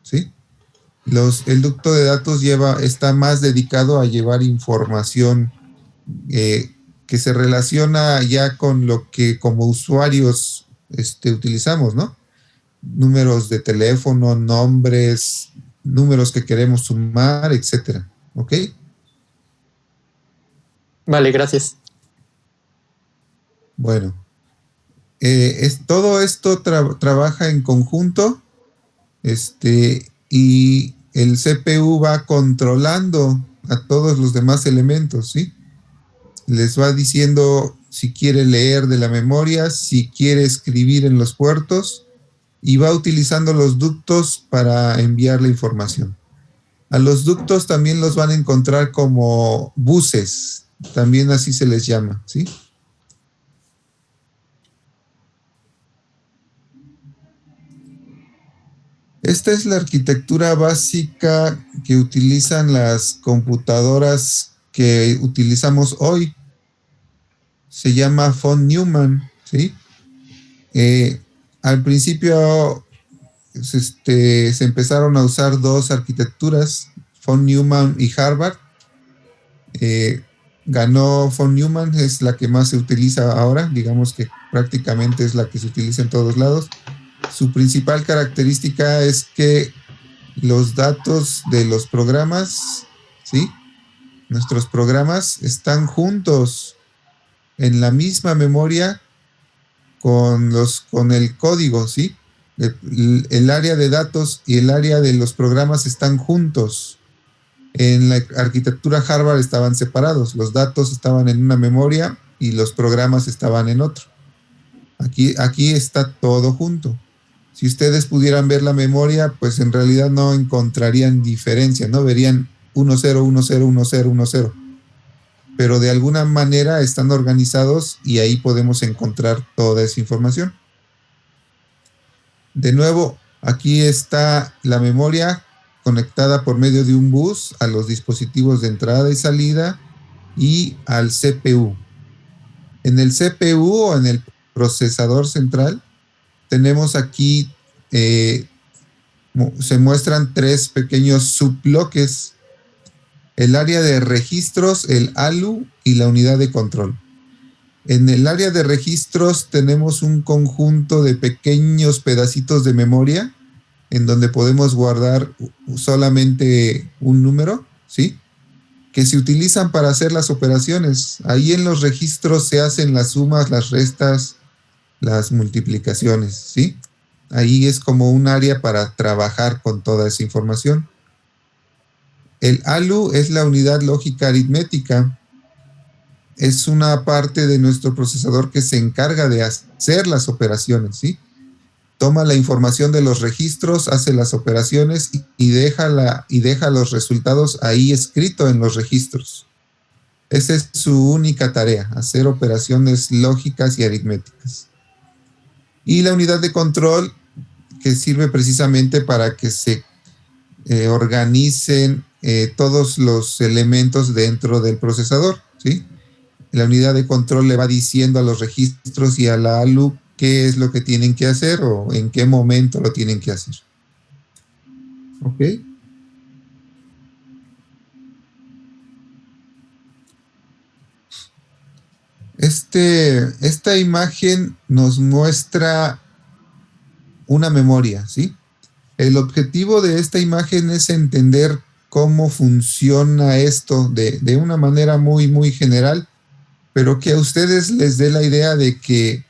¿sí? El ducto de datos está más dedicado a llevar información que se relaciona ya con lo que como usuarios utilizamos, ¿no? Números de teléfono, nombres, números que queremos sumar, etcétera. ¿Ok? Vale, gracias. Bueno, todo esto trabaja en conjunto, y el CPU va controlando a todos los demás elementos, ¿sí? Les va diciendo si quiere leer de la memoria, si quiere escribir en los puertos, y va utilizando los ductos para enviar la información. A los ductos también los van a encontrar como buses, también así se les llama, ¿sí? Esta es la arquitectura básica que utilizan las computadoras que utilizamos hoy. Se llama von Neumann, ¿sí? Al principio se empezaron a usar dos arquitecturas, von Neumann y Harvard. Ganó von Neumann, es la que más se utiliza ahora, digamos que prácticamente es la que se utiliza en todos lados. Su principal característica es que los datos de los programas, ¿sí? Nuestros programas están juntos en la misma memoria con el código, ¿sí? El área de datos y el área de los programas están juntos. En la arquitectura Harvard estaban separados, los datos estaban en una memoria y los programas estaban en otro. Aquí está todo junto. Si ustedes pudieran ver la memoria, pues en realidad no encontrarían diferencia, ¿no? Verían 1, 0, 1, 0, 1, 0, 1, 0. Pero de alguna manera están organizados y ahí podemos encontrar toda esa información. De nuevo, aquí está la memoria conectada por medio de un bus a los dispositivos de entrada y salida y al CPU. En el CPU o en el procesador central tenemos aquí, se muestran tres pequeños subbloques: el área de registros, el ALU y la unidad de control. En el área de registros tenemos un conjunto de pequeños pedacitos de memoria en donde podemos guardar solamente un número, ¿sí? Que se utilizan para hacer las operaciones. Ahí en los registros se hacen las sumas, las restas, las multiplicaciones, ¿sí? Ahí es como un área para trabajar con toda esa información. El ALU es la unidad lógica aritmética. Es una parte de nuestro procesador que se encarga de hacer las operaciones, ¿sí? Toma la información de los registros, hace las operaciones y deja los resultados ahí escrito en los registros. Esa es su única tarea, hacer operaciones lógicas y aritméticas. Y la unidad de control, que sirve precisamente para que se organicen todos los elementos dentro del procesador, ¿sí? La unidad de control le va diciendo a los registros y a la ALU qué es lo que tienen que hacer o en qué momento lo tienen que hacer. ¿Ok? Esta imagen nos muestra una memoria, ¿sí? El objetivo de esta imagen es entender cómo funciona esto de una manera muy, muy general, pero que a ustedes les dé la idea de que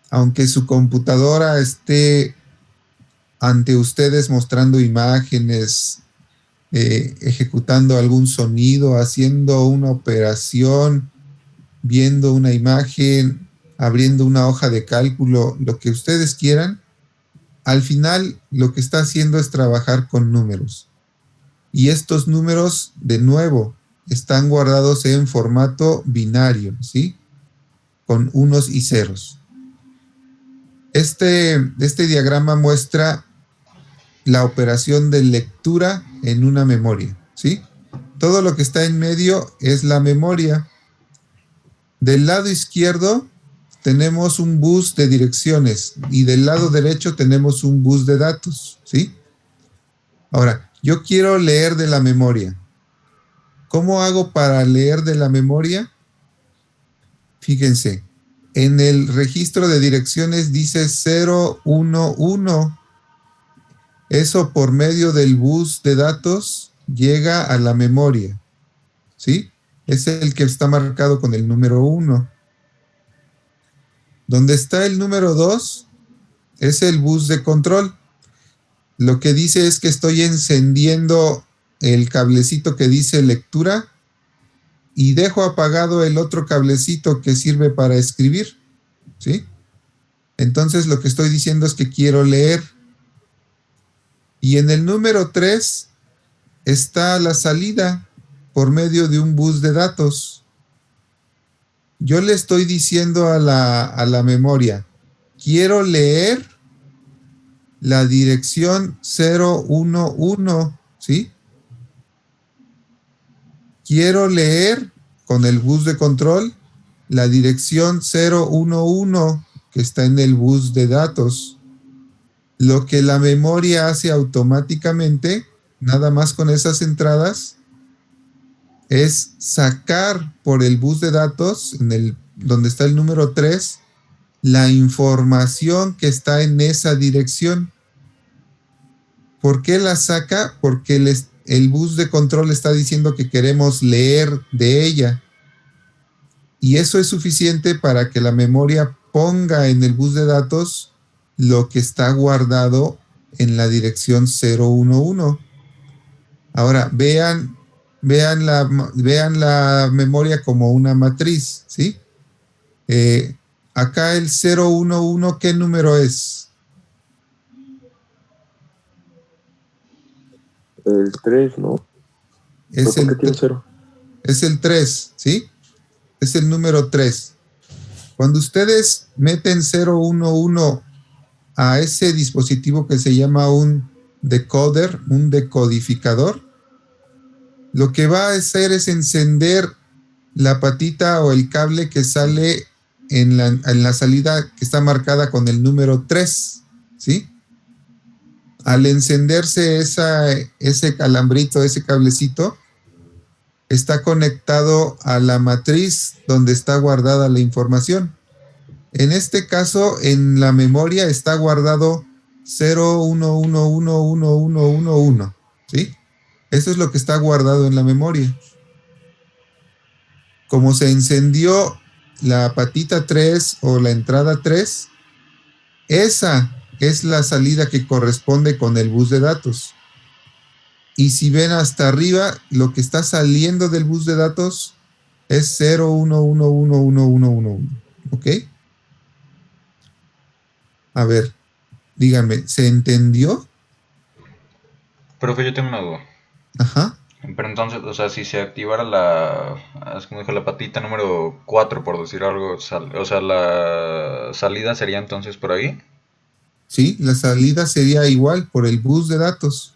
aunque su computadora esté ante ustedes mostrando imágenes, ejecutando algún sonido, haciendo una operación, viendo una imagen, abriendo una hoja de cálculo, lo que ustedes quieran, al final lo que está haciendo es trabajar con números. Y estos números, de nuevo, están guardados en formato binario, ¿sí? Con unos y ceros. Este diagrama muestra la operación de lectura en una memoria, ¿sí? Todo lo que está en medio es la memoria. Del lado izquierdo tenemos un bus de direcciones y del lado derecho tenemos un bus de datos, ¿sí? Ahora, yo quiero leer de la memoria. ¿Cómo hago para leer de la memoria? Fíjense, en el registro de direcciones dice 011. Eso por medio del bus de datos llega a la memoria, ¿sí? Es el que está marcado con el número 1. Donde está el número 2 es el bus de control. Lo que dice es que estoy encendiendo el cablecito que dice lectura y dejo apagado el otro cablecito que sirve para escribir, ¿sí? Entonces lo que estoy diciendo es que quiero leer. Y en el número 3 está la salida por medio de un bus de datos. Yo le estoy diciendo a la memoria, quiero leer la dirección 011, ¿sí? Quiero leer con el bus de control la dirección 011 que está en el bus de datos. Lo que la memoria hace automáticamente, nada más con esas entradas, es sacar por el bus de datos, donde está el número 3, la información que está en esa dirección. ¿Por qué la saca? Porque el bus de control está diciendo que queremos leer de ella. Y eso es suficiente para que la memoria ponga en el bus de datos lo que está guardado en la dirección 011. Ahora, vean la memoria como una matriz, ¿sí? Acá el 011, ¿qué número es? El 3, ¿no? Es ¿Por qué el, tiene 0? es el 3, ¿sí? Es el número 3. Cuando ustedes meten 011 a ese dispositivo que se llama un decoder, un decodificador, lo que va a hacer es encender la patita o el cable que sale en la salida que está marcada con el número 3, ¿sí? Al encenderse ese alambrito, ese cablecito, está conectado a la matriz donde está guardada la información. En este caso, en la memoria está guardado 0111111, ¿sí? Eso es lo que está guardado en la memoria. Como se encendió la patita 3 o la entrada 3, esa es la salida que corresponde con el bus de datos. Y si ven hasta arriba, lo que está saliendo del bus de datos es 0111111, ¿ok? A ver, díganme, ¿se entendió? Profe, yo tengo una duda. Ajá. Pero entonces, o sea, si se activara es como dijo, la patita número 4, por decir algo, o sea, la salida sería entonces por ahí. Sí, la salida sería igual por el bus de datos.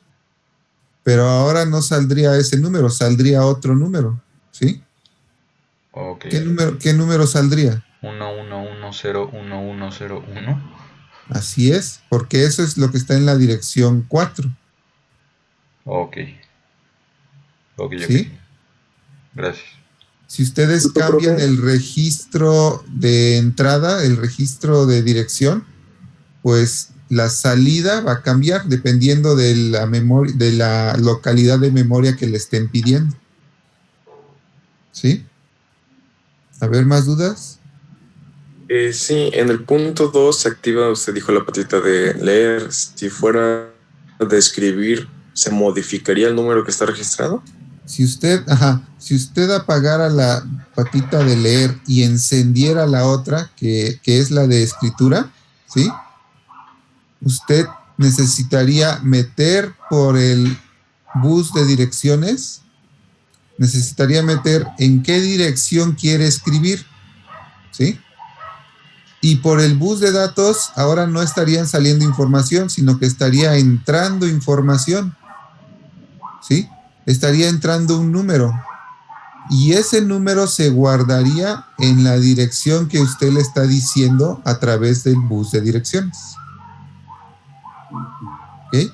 Pero ahora no saldría ese número, saldría otro número, ¿sí? Ok. ¿Qué número saldría? 11101101. Así es, porque eso es lo que está en la dirección 4, Ok. Ok, ok. ¿sí? Gracias. Si ustedes cambian el registro de entrada, el registro de dirección, pues la salida va a cambiar dependiendo de la memoria, de la localidad de memoria que le estén pidiendo. ¿Sí? A ver, ¿más dudas? Sí, en el punto 2 se activa, usted dijo la patita de leer. Si fuera de escribir, ¿se modificaría el número que está registrado? Si usted apagara la patita de leer y encendiera la otra, que es la de escritura, ¿sí? Usted necesitaría meter por el bus de direcciones, necesitaría meter en qué dirección quiere escribir, ¿sí? Y por el bus de datos, ahora no estarían saliendo información, sino que estaría entrando información, ¿sí? Estaría entrando un número. Y ese número se guardaría en la dirección que usted le está diciendo a través del bus de direcciones. ¿Ok?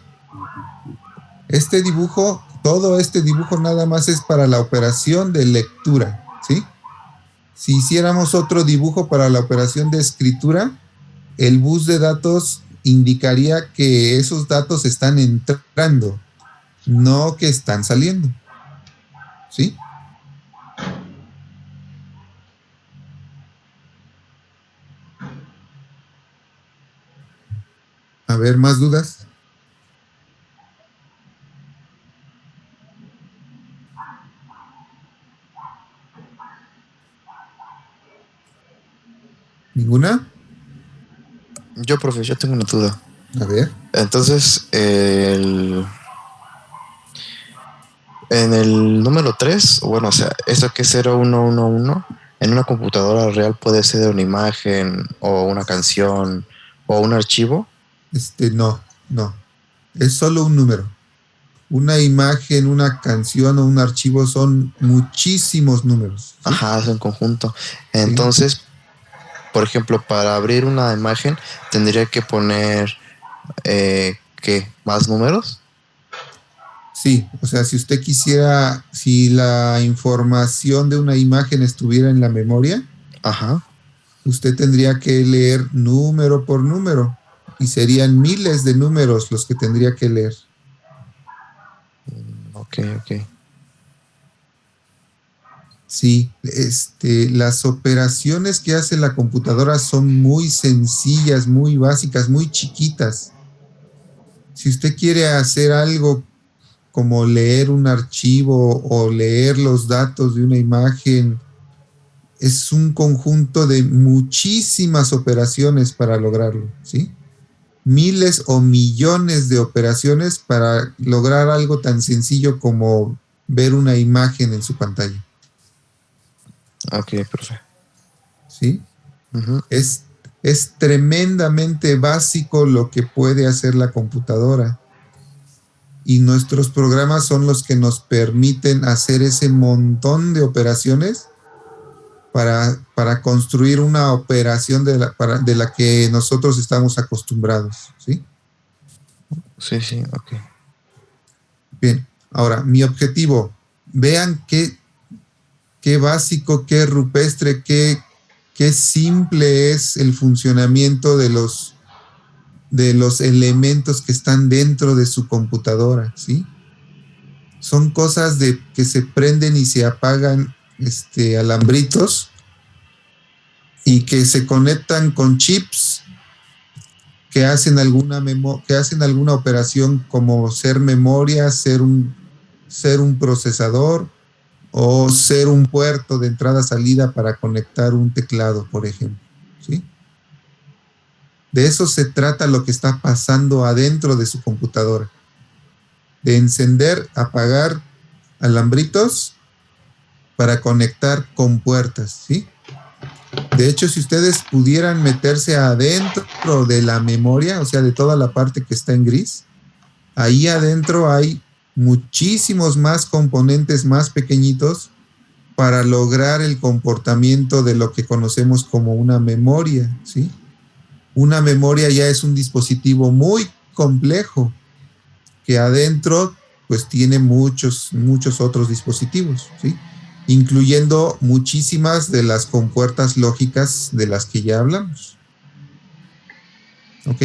Este dibujo, todo este dibujo nada más es para la operación de lectura, ¿sí? Si hiciéramos otro dibujo para la operación de escritura, el bus de datos indicaría que esos datos están entrando, no que están saliendo, ¿sí? A ver, ¿más dudas? ¿Ninguna? Profe, yo tengo una duda. A ver. Entonces, en el número 3, bueno, o sea, eso que es 0111, en una computadora real puede ser una imagen o una canción o un archivo. No. Es solo un número. Una imagen, una canción o un archivo son muchísimos números, ¿sí? Ajá, es un conjunto. Entonces, sí, por ejemplo, para abrir una imagen tendría que poner, ¿qué? ¿Más números? Sí, o sea, si usted quisiera, si la información de una imagen estuviera en la memoria, ajá, usted tendría que leer número por número y serían miles de números los que tendría que leer. Ok. Sí, las operaciones que hace la computadora son muy sencillas, muy básicas, muy chiquitas. Si usted quiere hacer algo como leer un archivo o leer los datos de una imagen, es un conjunto de muchísimas operaciones para lograrlo, ¿sí? Miles o millones de operaciones para lograr algo tan sencillo como ver una imagen en su pantalla. Ok, profe. ¿Sí? Uh-huh. Es tremendamente básico lo que puede hacer la computadora. Y nuestros programas son los que nos permiten hacer ese montón de operaciones para construir una operación de la que nosotros estamos acostumbrados, ¿sí? Sí, ok. Bien, ahora, mi objetivo, vean qué básico, qué rupestre, qué simple es el funcionamiento de los elementos que están dentro de su computadora, ¿sí? Son cosas que se prenden y se apagan alambritos y que se conectan con chips que hacen alguna operación como ser memoria, ser un procesador o ser un puerto de entrada-salida para conectar un teclado, por ejemplo, ¿sí? De eso se trata lo que está pasando adentro de su computadora. De encender, apagar alambritos para conectar con puertas, ¿sí? De hecho, si ustedes pudieran meterse adentro de la memoria, o sea, de toda la parte que está en gris, ahí adentro hay muchísimos más componentes más pequeñitos para lograr el comportamiento de lo que conocemos como una memoria, ¿sí? Una memoria ya es un dispositivo muy complejo que adentro pues tiene muchos otros dispositivos, ¿sí? Incluyendo muchísimas de las compuertas lógicas de las que ya hablamos. ¿Ok?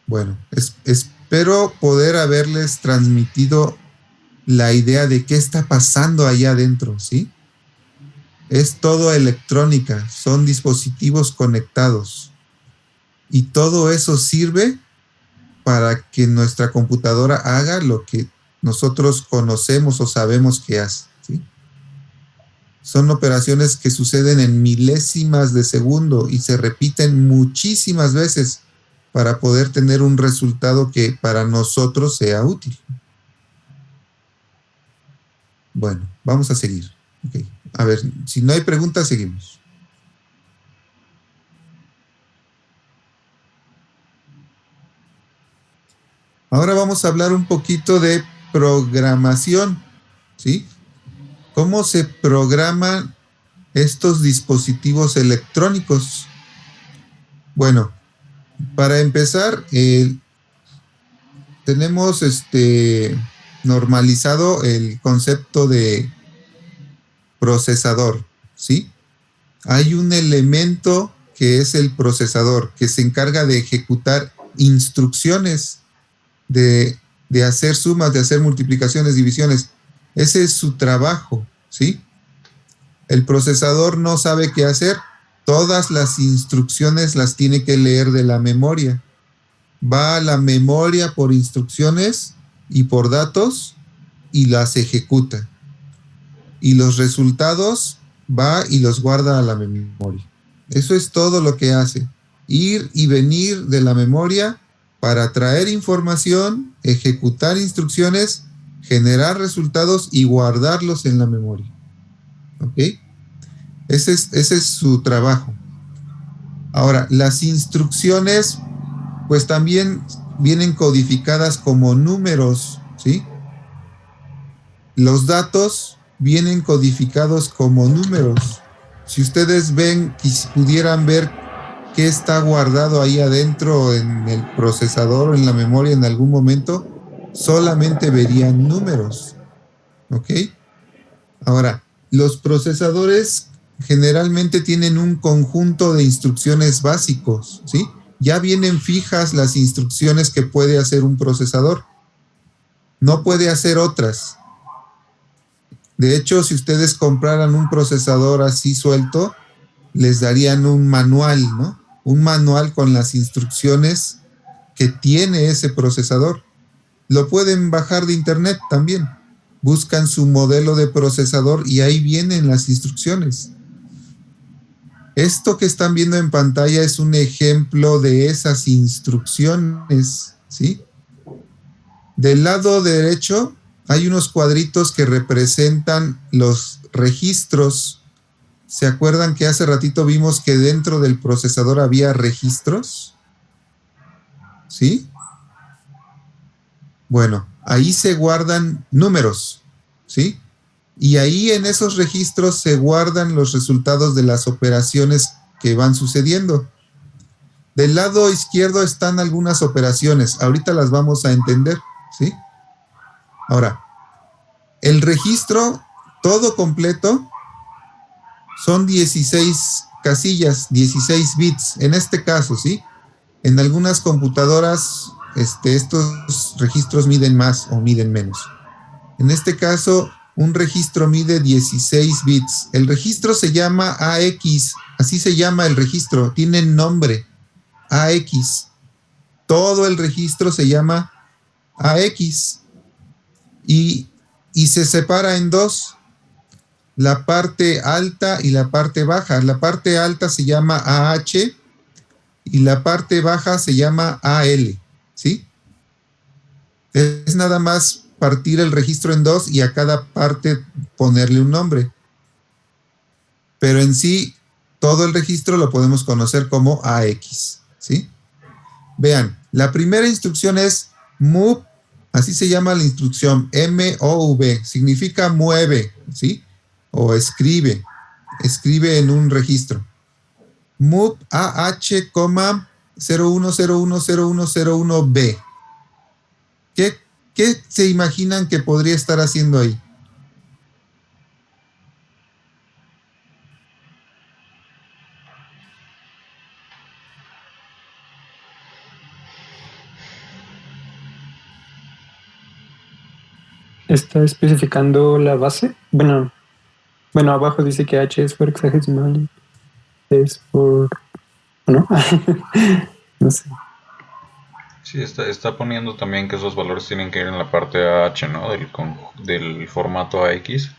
Bueno, espero poder haberles transmitido la idea de qué está pasando allá adentro, ¿sí? Es todo electrónica, son dispositivos conectados. Y todo eso sirve para que nuestra computadora haga lo que nosotros conocemos o sabemos que hace, ¿sí? Son operaciones que suceden en milésimas de segundo y se repiten muchísimas veces para poder tener un resultado que para nosotros sea útil. Bueno, vamos a seguir. Okay. A ver, si no hay preguntas, seguimos. Ahora vamos a hablar un poquito de programación, ¿sí? ¿Cómo se programan estos dispositivos electrónicos? Bueno, Para empezar, tenemos normalizado el concepto de procesador, ¿sí? Hay un elemento que es el procesador, que se encarga de ejecutar instrucciones, de hacer sumas, de hacer multiplicaciones, divisiones. Ese es su trabajo, ¿sí? El procesador no sabe qué hacer. Todas las instrucciones las tiene que leer de la memoria. Va a la memoria por instrucciones y por datos y las ejecuta. Y los resultados va y los guarda a la memoria. Eso es todo lo que hace. Ir y venir de la memoria para traer información, ejecutar instrucciones, generar resultados y guardarlos en la memoria. ¿Ok? Ese es su trabajo. Ahora, las instrucciones, pues también vienen codificadas como números, ¿sí? Los datos vienen codificados como números. Si ustedes ven, y si pudieran ver qué está guardado ahí adentro en el procesador o en la memoria en algún momento, solamente verían números. ¿Ok? Ahora, los procesadores generalmente tienen un conjunto de instrucciones básicos, ¿sí? Ya vienen fijas las instrucciones que puede hacer un procesador. No puede hacer otras. De hecho, si ustedes compraran un procesador así suelto, les darían un manual, ¿no? Un manual con las instrucciones que tiene ese procesador. Lo pueden bajar de internet también. Buscan su modelo de procesador y ahí vienen las instrucciones. Esto que están viendo en pantalla es un ejemplo de esas instrucciones, ¿sí? Del lado derecho hay unos cuadritos que representan los registros. ¿Se acuerdan que hace ratito vimos que dentro del procesador había registros? ¿Sí? Bueno, ahí se guardan números, ¿sí? Y ahí en esos registros se guardan los resultados de las operaciones que van sucediendo. Del lado izquierdo están algunas operaciones. Ahorita las vamos a entender, ¿sí? Ahora, el registro todo completo son 16 casillas, 16 bits, en este caso, ¿sí? En algunas computadoras, estos registros miden más o miden menos. En este caso, un registro mide 16 bits. El registro se llama AX, así se llama el registro, tiene nombre, AX. Todo el registro se llama AX y se separa en dos, la parte alta y la parte baja. La parte alta se llama AH y la parte baja se llama AL, ¿sí? Es nada más partir el registro en dos y a cada parte ponerle un nombre. Pero en sí, todo el registro lo podemos conocer como AX, ¿sí? Vean, la primera instrucción es move, así se llama la instrucción, M-O-V, significa mueve, ¿sí? O escribe en un registro. Move AH, 01010101B. ¿Qué se imaginan que podría estar haciendo ahí? Está especificando la base. Bueno, abajo dice que H es por hexadecimal. Es por... ¿no? No sé. Sí, está poniendo también que esos valores tienen que ir en la parte AH, ¿no? Del formato AX.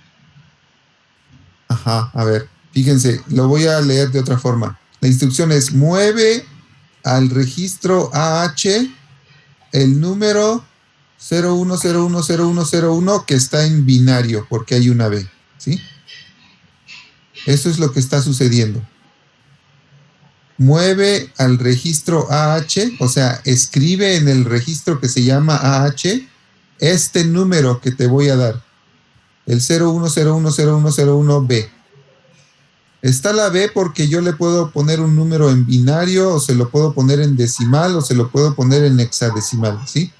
Ajá, a ver, fíjense, lo voy a leer de otra forma. La instrucción es mueve al registro AH el número 01010101 que está en binario porque hay una B, ¿sí? Eso es lo que está sucediendo. Mueve al registro AH, o sea, escribe en el registro que se llama AH este número que te voy a dar, el 01010101B. Está la B porque yo le puedo poner un número en binario, o se lo puedo poner en decimal, o se lo puedo poner en hexadecimal, ¿sí?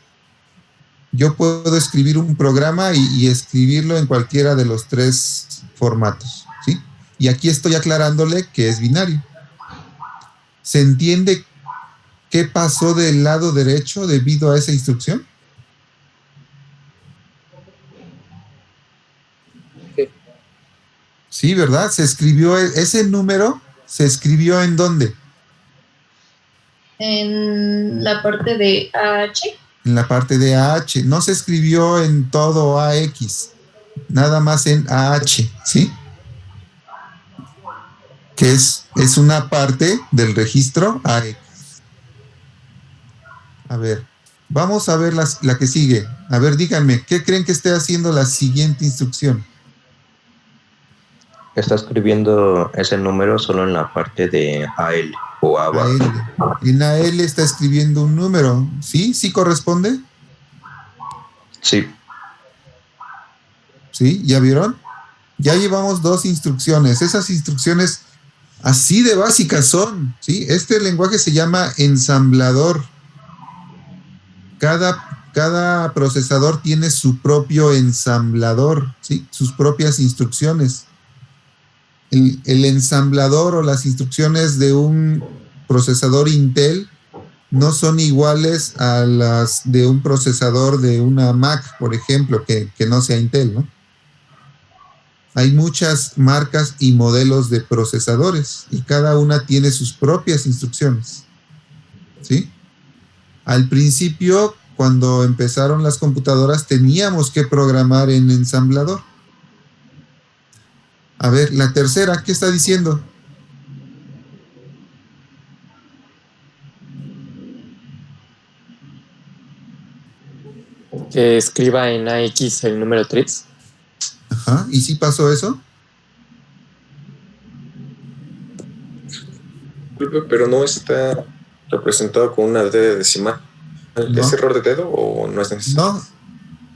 Yo puedo escribir un programa y escribirlo en cualquiera de los tres formatos, ¿sí? Y aquí estoy aclarándole que es binario. ¿Se entiende qué pasó del lado derecho debido a esa instrucción? Sí, ¿verdad? Se escribió ese número, ¿se escribió en dónde? En la parte de AH. En la parte de AH. No se escribió en todo AX, nada más en AH, ¿sí? Que es una parte del registro AX. A ver, vamos a ver la que sigue. A ver, díganme, ¿qué creen que esté haciendo la siguiente instrucción? Está escribiendo ese número solo en la parte de AL o ABA. AL. En AL está escribiendo un número, ¿sí? ¿Sí corresponde? Sí. ¿Sí? ¿Ya vieron? Ya llevamos 2 instrucciones. Esas instrucciones así de básicas son, ¿sí? Este lenguaje se llama ensamblador. Cada procesador tiene su propio ensamblador, ¿sí? Sus propias instrucciones. El ensamblador o las instrucciones de un procesador Intel no son iguales a las de un procesador de una Mac, por ejemplo, que no sea Intel, ¿no? Hay muchas marcas y modelos de procesadores y cada una tiene sus propias instrucciones, ¿sí? Al principio, cuando empezaron las computadoras, teníamos que programar en ensamblador. A ver, la tercera, ¿qué está diciendo? Que escriba en AX el número 3. Ajá, ¿y si pasó eso? Pero no está representado con una D decimal. No. ¿Es error de dedo o no es necesario? No,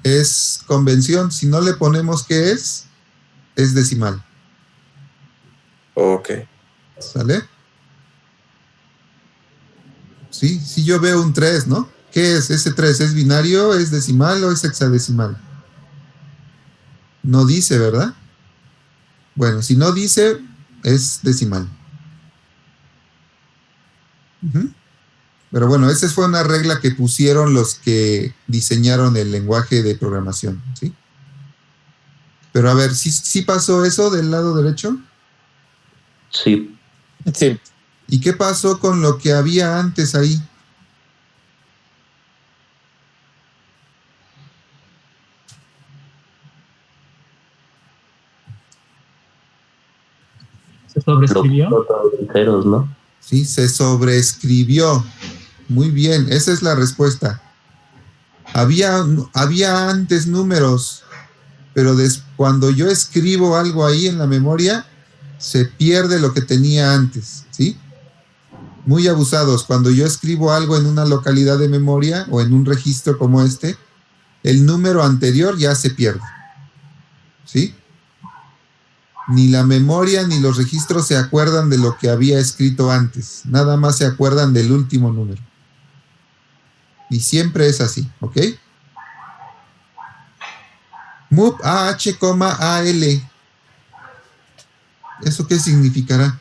es convención. Si no le ponemos qué es decimal. Ok. ¿Sale? Sí, si yo veo un 3, ¿no? ¿Qué es ese 3? ¿Es binario, es decimal o es hexadecimal? No dice, ¿verdad? Bueno, si no dice, es decimal. Pero bueno, esa fue una regla que pusieron los que diseñaron el lenguaje de programación, ¿sí? Pero a ver, ¿sí pasó eso del lado derecho? Sí. Sí. ¿Y qué pasó con lo que había antes ahí? ¿Se sobreescribió? Ceros, ¿no? Sí, se sobreescribió. Muy bien, esa es la respuesta. Había antes números, pero cuando yo escribo algo ahí en la memoria, se pierde lo que tenía antes, ¿sí? Muy abusados. Cuando yo escribo algo en una localidad de memoria o en un registro como este, el número anterior ya se pierde, ¿sí? Ni la memoria ni los registros se acuerdan de lo que había escrito antes, nada más se acuerdan del último número. Y siempre es así, ¿ok? Move AH, AL. ¿Eso qué significará?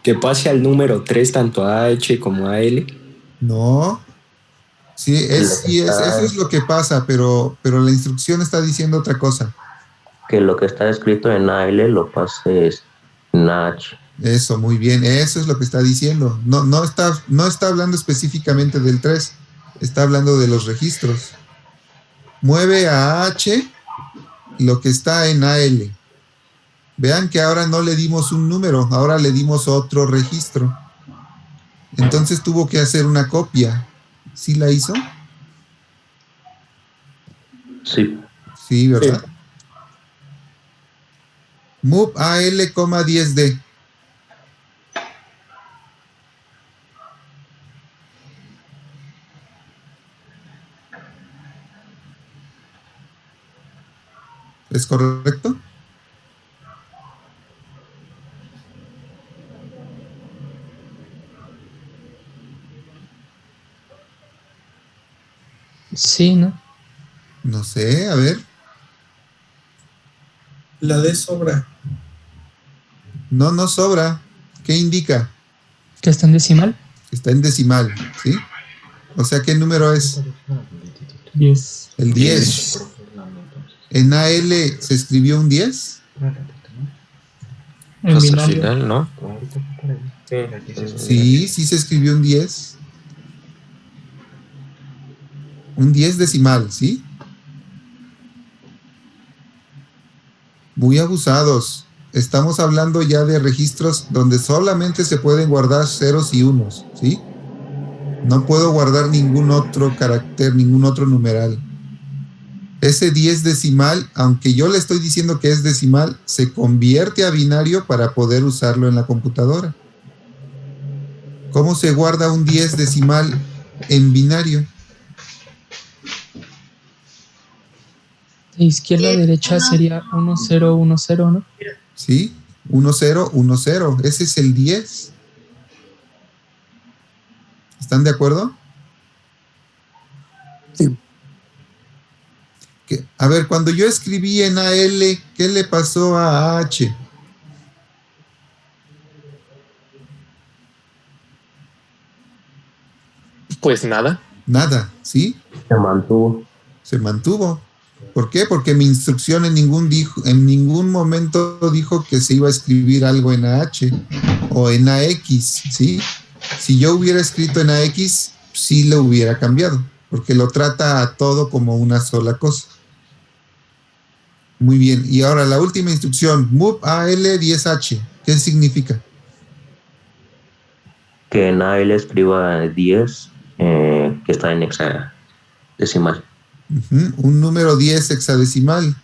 Que pase al número 3 tanto a AH como a L. No. Sí, eso es lo que pasa, pero la instrucción está diciendo otra cosa. Que lo que está escrito en AL lo pases en AH. Eso, muy bien, eso es lo que está diciendo. No está hablando específicamente del 3, está hablando de los registros. Mueve a H lo que está en AL. Vean que ahora no le dimos un número, ahora le dimos otro registro. Entonces tuvo que hacer una copia. ¿Sí la hizo? Sí. Sí, ¿verdad? Sí. Move AL, 10D. ¿Es correcto? Sí, ¿no? No sé, a ver. La D sobra. No, no sobra. ¿Qué indica? ¿Que está en decimal? Está en decimal, ¿sí? O sea, ¿qué número es? 10. El 10. ¿En AL se escribió un 10? En Hasta el binario. final, ¿no? Sí, sí se escribió un 10. Un 10 decimal, ¿sí? Muy abusados. Estamos hablando ya de registros donde solamente se pueden guardar ceros y unos, ¿sí? No puedo guardar ningún otro carácter, ningún otro numeral. Ese 10 decimal, aunque yo le estoy diciendo que es decimal, se convierte a binario para poder usarlo en la computadora. ¿Cómo se guarda un 10 decimal en binario? De izquierda a derecha sería 1010, ¿no? ¿Sí? 1010. Ese es el 10. ¿Están de acuerdo? Sí. A ver, cuando yo escribí en AL, ¿qué le pasó a AH? Pues nada. Nada, ¿sí? Se mantuvo. Se mantuvo. ¿Por qué? Porque mi instrucción en ningún momento dijo que se iba a escribir algo en AH o en AX, ¿sí? Si yo hubiera escrito en AX, sí lo hubiera cambiado, porque lo trata a todo como una sola cosa. Muy bien. Y ahora la última instrucción, move AL10H. ¿Qué significa? Que en AL escriba 10, que está en hexadecimal. Un número 10 hexadecimal.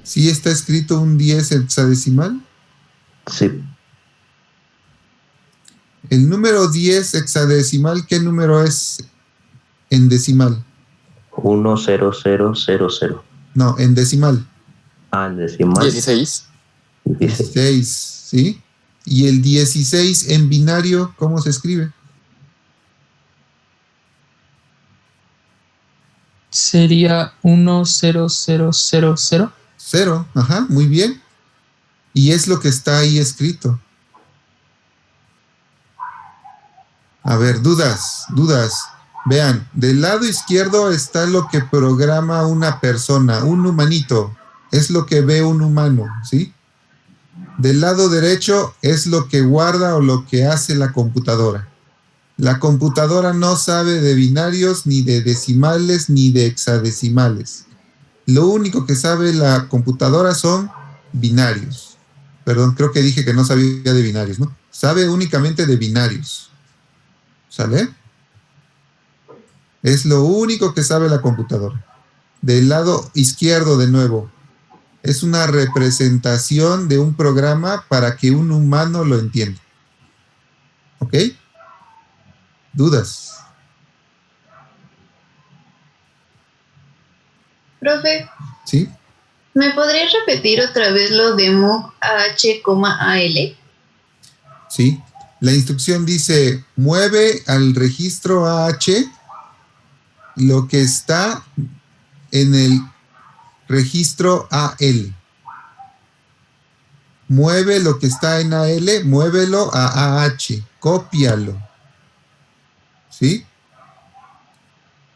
¿Sí está escrito un 10 hexadecimal? Sí. El número 10 hexadecimal, ¿qué número es en decimal? 10000. No, en decimal. En decimal. 16. 16, ¿sí? Y el 16 en binario, ¿cómo se escribe? Sería 10000. 0, ajá, muy bien. Y es lo que está ahí escrito. A ver, dudas. Vean, del lado izquierdo está lo que programa una persona, un humanito. Es lo que ve un humano, ¿sí? Del lado derecho es lo que guarda o lo que hace la computadora. La computadora no sabe de binarios, ni de decimales, ni de hexadecimales. Lo único que sabe la computadora son binarios. Perdón, creo que dije que no sabía de binarios, ¿no? Sabe únicamente de binarios. ¿Sale? Es lo único que sabe la computadora. Del lado izquierdo, de nuevo, es una representación de un programa para que un humano lo entienda. ¿Ok? ¿Dudas? Profe, ¿Sí? ¿me podrías repetir otra vez lo de move AH, Sí. La instrucción dice, mueve al registro AH lo que está en el registro AL. Mueve lo que está en AL, muévelo a AH, cópialo. ¿Sí?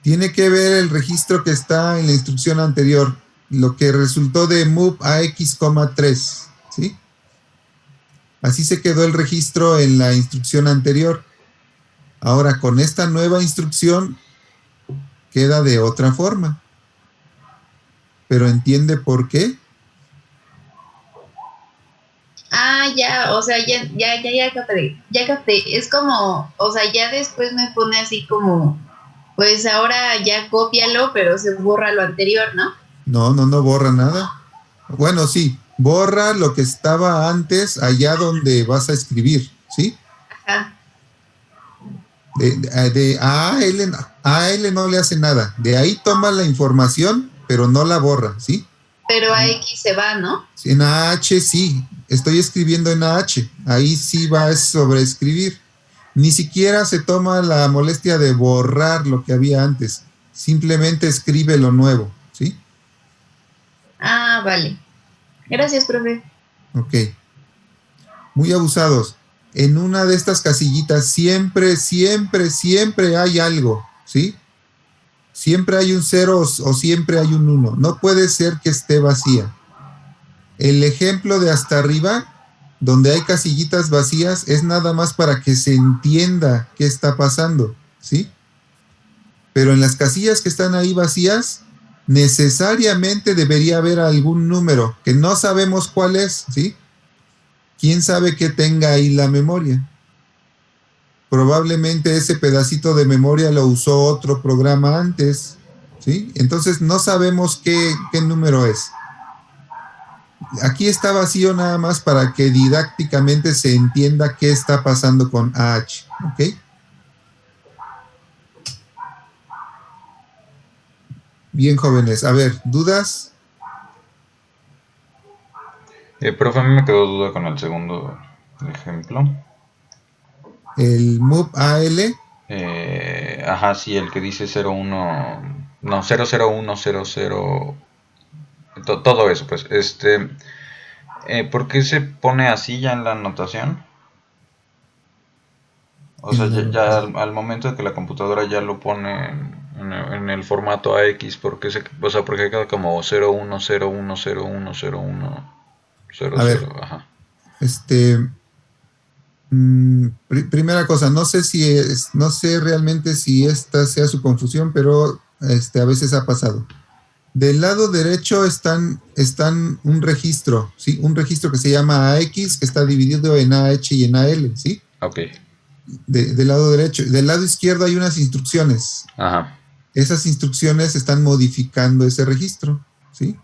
Tiene que ver el registro que está en la instrucción anterior, lo que resultó de move AX, 3, ¿sí? Así se quedó el registro en la instrucción anterior. Ahora, con esta nueva instrucción, queda de otra forma. ¿Pero entiende por qué? Ya, o sea, ya capté. Es como, o sea, ya después me pone así como, pues ahora ya cópialo, pero se borra lo anterior, ¿no? No borra nada. Bueno, sí, borra lo que estaba antes allá donde vas a escribir, ¿sí? Ajá. A AL no le hace nada. De ahí toma la información, pero no la borra, ¿sí? Pero AX se va, ¿no? En AH sí, estoy escribiendo en AH, ahí sí va a sobreescribir. Ni siquiera se toma la molestia de borrar lo que había antes, simplemente escribe lo nuevo, ¿sí? Ah, vale. Gracias, profe. Ok. Muy abusados. En una de estas casillitas siempre hay algo, ¿sí? Siempre hay un 0 o siempre hay un 1. No puede ser que esté vacía. El ejemplo de hasta arriba, donde hay casillitas vacías, es nada más para que se entienda qué está pasando, ¿sí? Pero en las casillas que están ahí vacías, necesariamente debería haber algún número, que no sabemos cuál es, ¿sí? ¿Quién sabe qué tenga ahí la memoria? Probablemente ese pedacito de memoria lo usó otro programa antes, ¿sí? Entonces no sabemos qué número es. Aquí está vacío nada más para que didácticamente se entienda qué está pasando con AH, ¿ok? Bien, jóvenes. A ver, ¿dudas? Profe, a mí me quedó duda con el segundo ejemplo. El move AL. Ajá, sí, el que dice 01, no, 00100, todo eso, pues, ¿por qué se pone así ya en la anotación? O sea, ya al momento de que la computadora ya lo pone en el formato AX, ¿por qué o sea, porque queda como 0101010100, A ver, ajá. Primera cosa, no sé realmente si esta sea su confusión, pero a veces ha pasado. Del lado derecho están un registro, ¿sí? Un registro que se llama AX, que está dividido en AH y en AL, ¿sí? Ok. Del lado derecho. Del lado izquierdo hay unas instrucciones. Ajá. Esas instrucciones están modificando ese registro, ¿sí?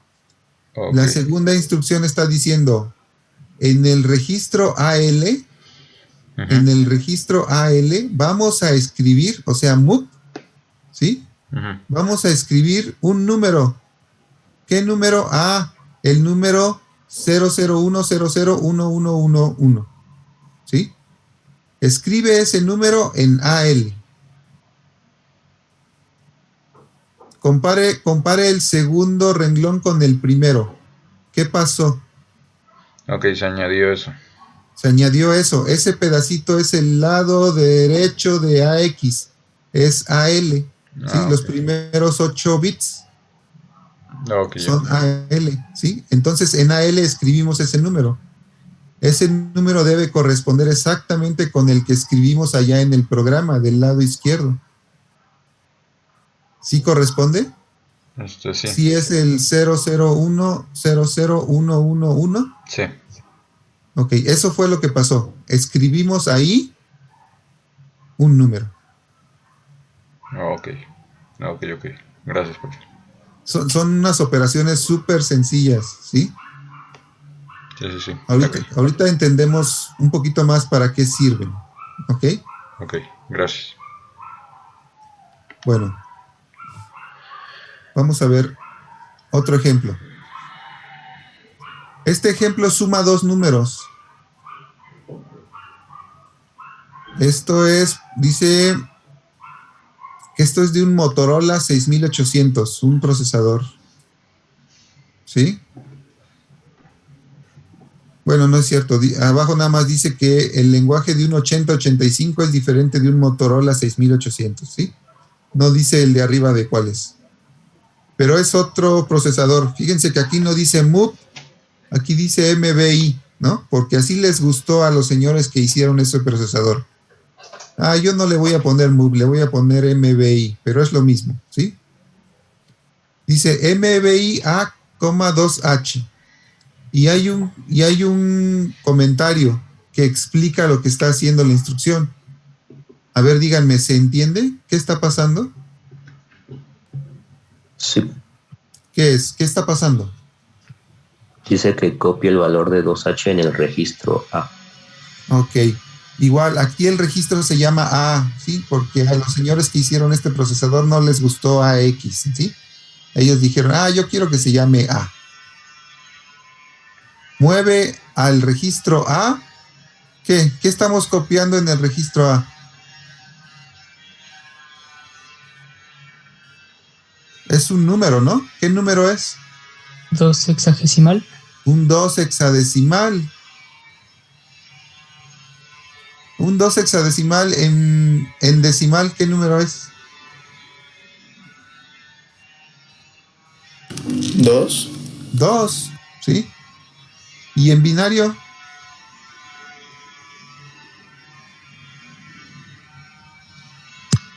Okay. La segunda instrucción está diciendo, en el registro AL, vamos a escribir, o sea, move, ¿sí? Vamos a escribir un número. ¿Qué número? El número 001001111, ¿sí? Escribe ese número en AL. Compare el segundo renglón con el primero. ¿Qué pasó? Ok, se añadió eso. Se añadió eso. Ese pedacito es el lado derecho de AX. Es AL. ¿sí? Los primeros 8 bits son AL. ¿sí? Entonces en AL escribimos ese número. Ese número debe corresponder exactamente con el que escribimos allá en el programa del lado izquierdo. ¿Sí corresponde? Sí. ¿Sí es el 00100111? Sí. Ok, eso fue lo que pasó. Escribimos ahí un número. Ok. Gracias, profe. Son unas operaciones súper sencillas, ¿sí? Sí. Ahorita entendemos un poquito más para qué sirven. ¿Ok? Ok, gracias. Bueno. Vamos a ver otro ejemplo. Este ejemplo suma 2 números. Dice que esto es de un Motorola 6800, un procesador. ¿Sí? Bueno, no es cierto. Abajo nada más dice que el lenguaje de un 8085 es diferente de un Motorola 6800, ¿sí? No dice el de arriba de cuál es. Pero es otro procesador. Fíjense que aquí no dice MUP, aquí dice MBI, ¿no? Porque así les gustó a los señores que hicieron ese procesador. Yo no le voy a poner MUP, le voy a poner MBI, pero es lo mismo, ¿sí? Dice MBI A,2H. Y hay un comentario que explica lo que está haciendo la instrucción. A ver, díganme, ¿se entiende? ¿Qué está pasando? Sí. ¿Qué es? ¿Qué está pasando? Dice que copia el valor de 2H en el registro A. Ok. Igual, aquí el registro se llama A, ¿sí? Porque a los señores que hicieron este procesador no les gustó AX, ¿sí? Ellos dijeron, yo quiero que se llame A. mueve al registro A. ¿Qué estamos copiando en el registro A? Es un número, ¿no? ¿Qué número es? 2 hexagesimal. Un 2 hexadecimal. Un 2 hexadecimal en decimal, ¿qué número es? 2. 2, ¿sí? ¿Y en binario?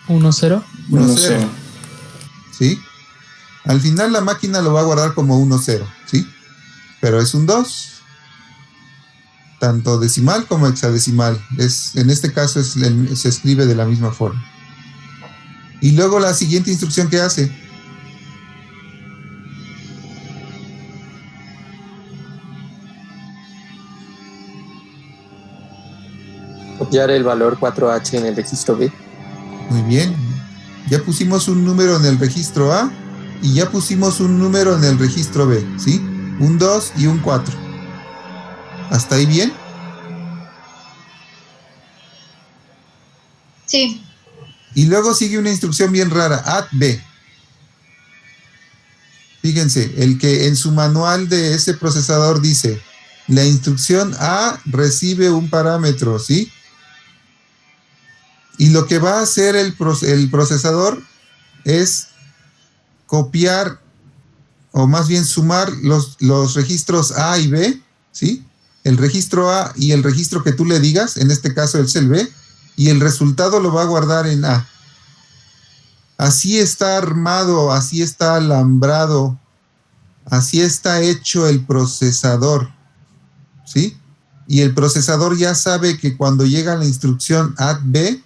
Uno, 0. 1, 0. ¿Sí? Al final la máquina lo va a guardar como 1, 0, ¿sí? Pero es un 2. Tanto decimal como hexadecimal. En este caso se escribe de la misma forma. Y luego la siguiente instrucción que hace. Copiar el valor 4H en el registro B. Muy bien. Ya pusimos un número en el registro A y ya pusimos un número en el registro B, ¿sí? Un 2 y un 4. ¿Hasta ahí bien? Sí. Y luego sigue una instrucción bien rara, add B. Fíjense, el que en su manual de ese procesador dice, la instrucción A recibe un parámetro, ¿sí? Y lo que va a hacer el procesador es copiar, o más bien sumar los registros A y B, ¿sí? El registro A y el registro que tú le digas, en este caso es el B, y el resultado lo va a guardar en A. Así está armado, así está alambrado, así está hecho el procesador, ¿sí? Y el procesador ya sabe que cuando llega la instrucción add B,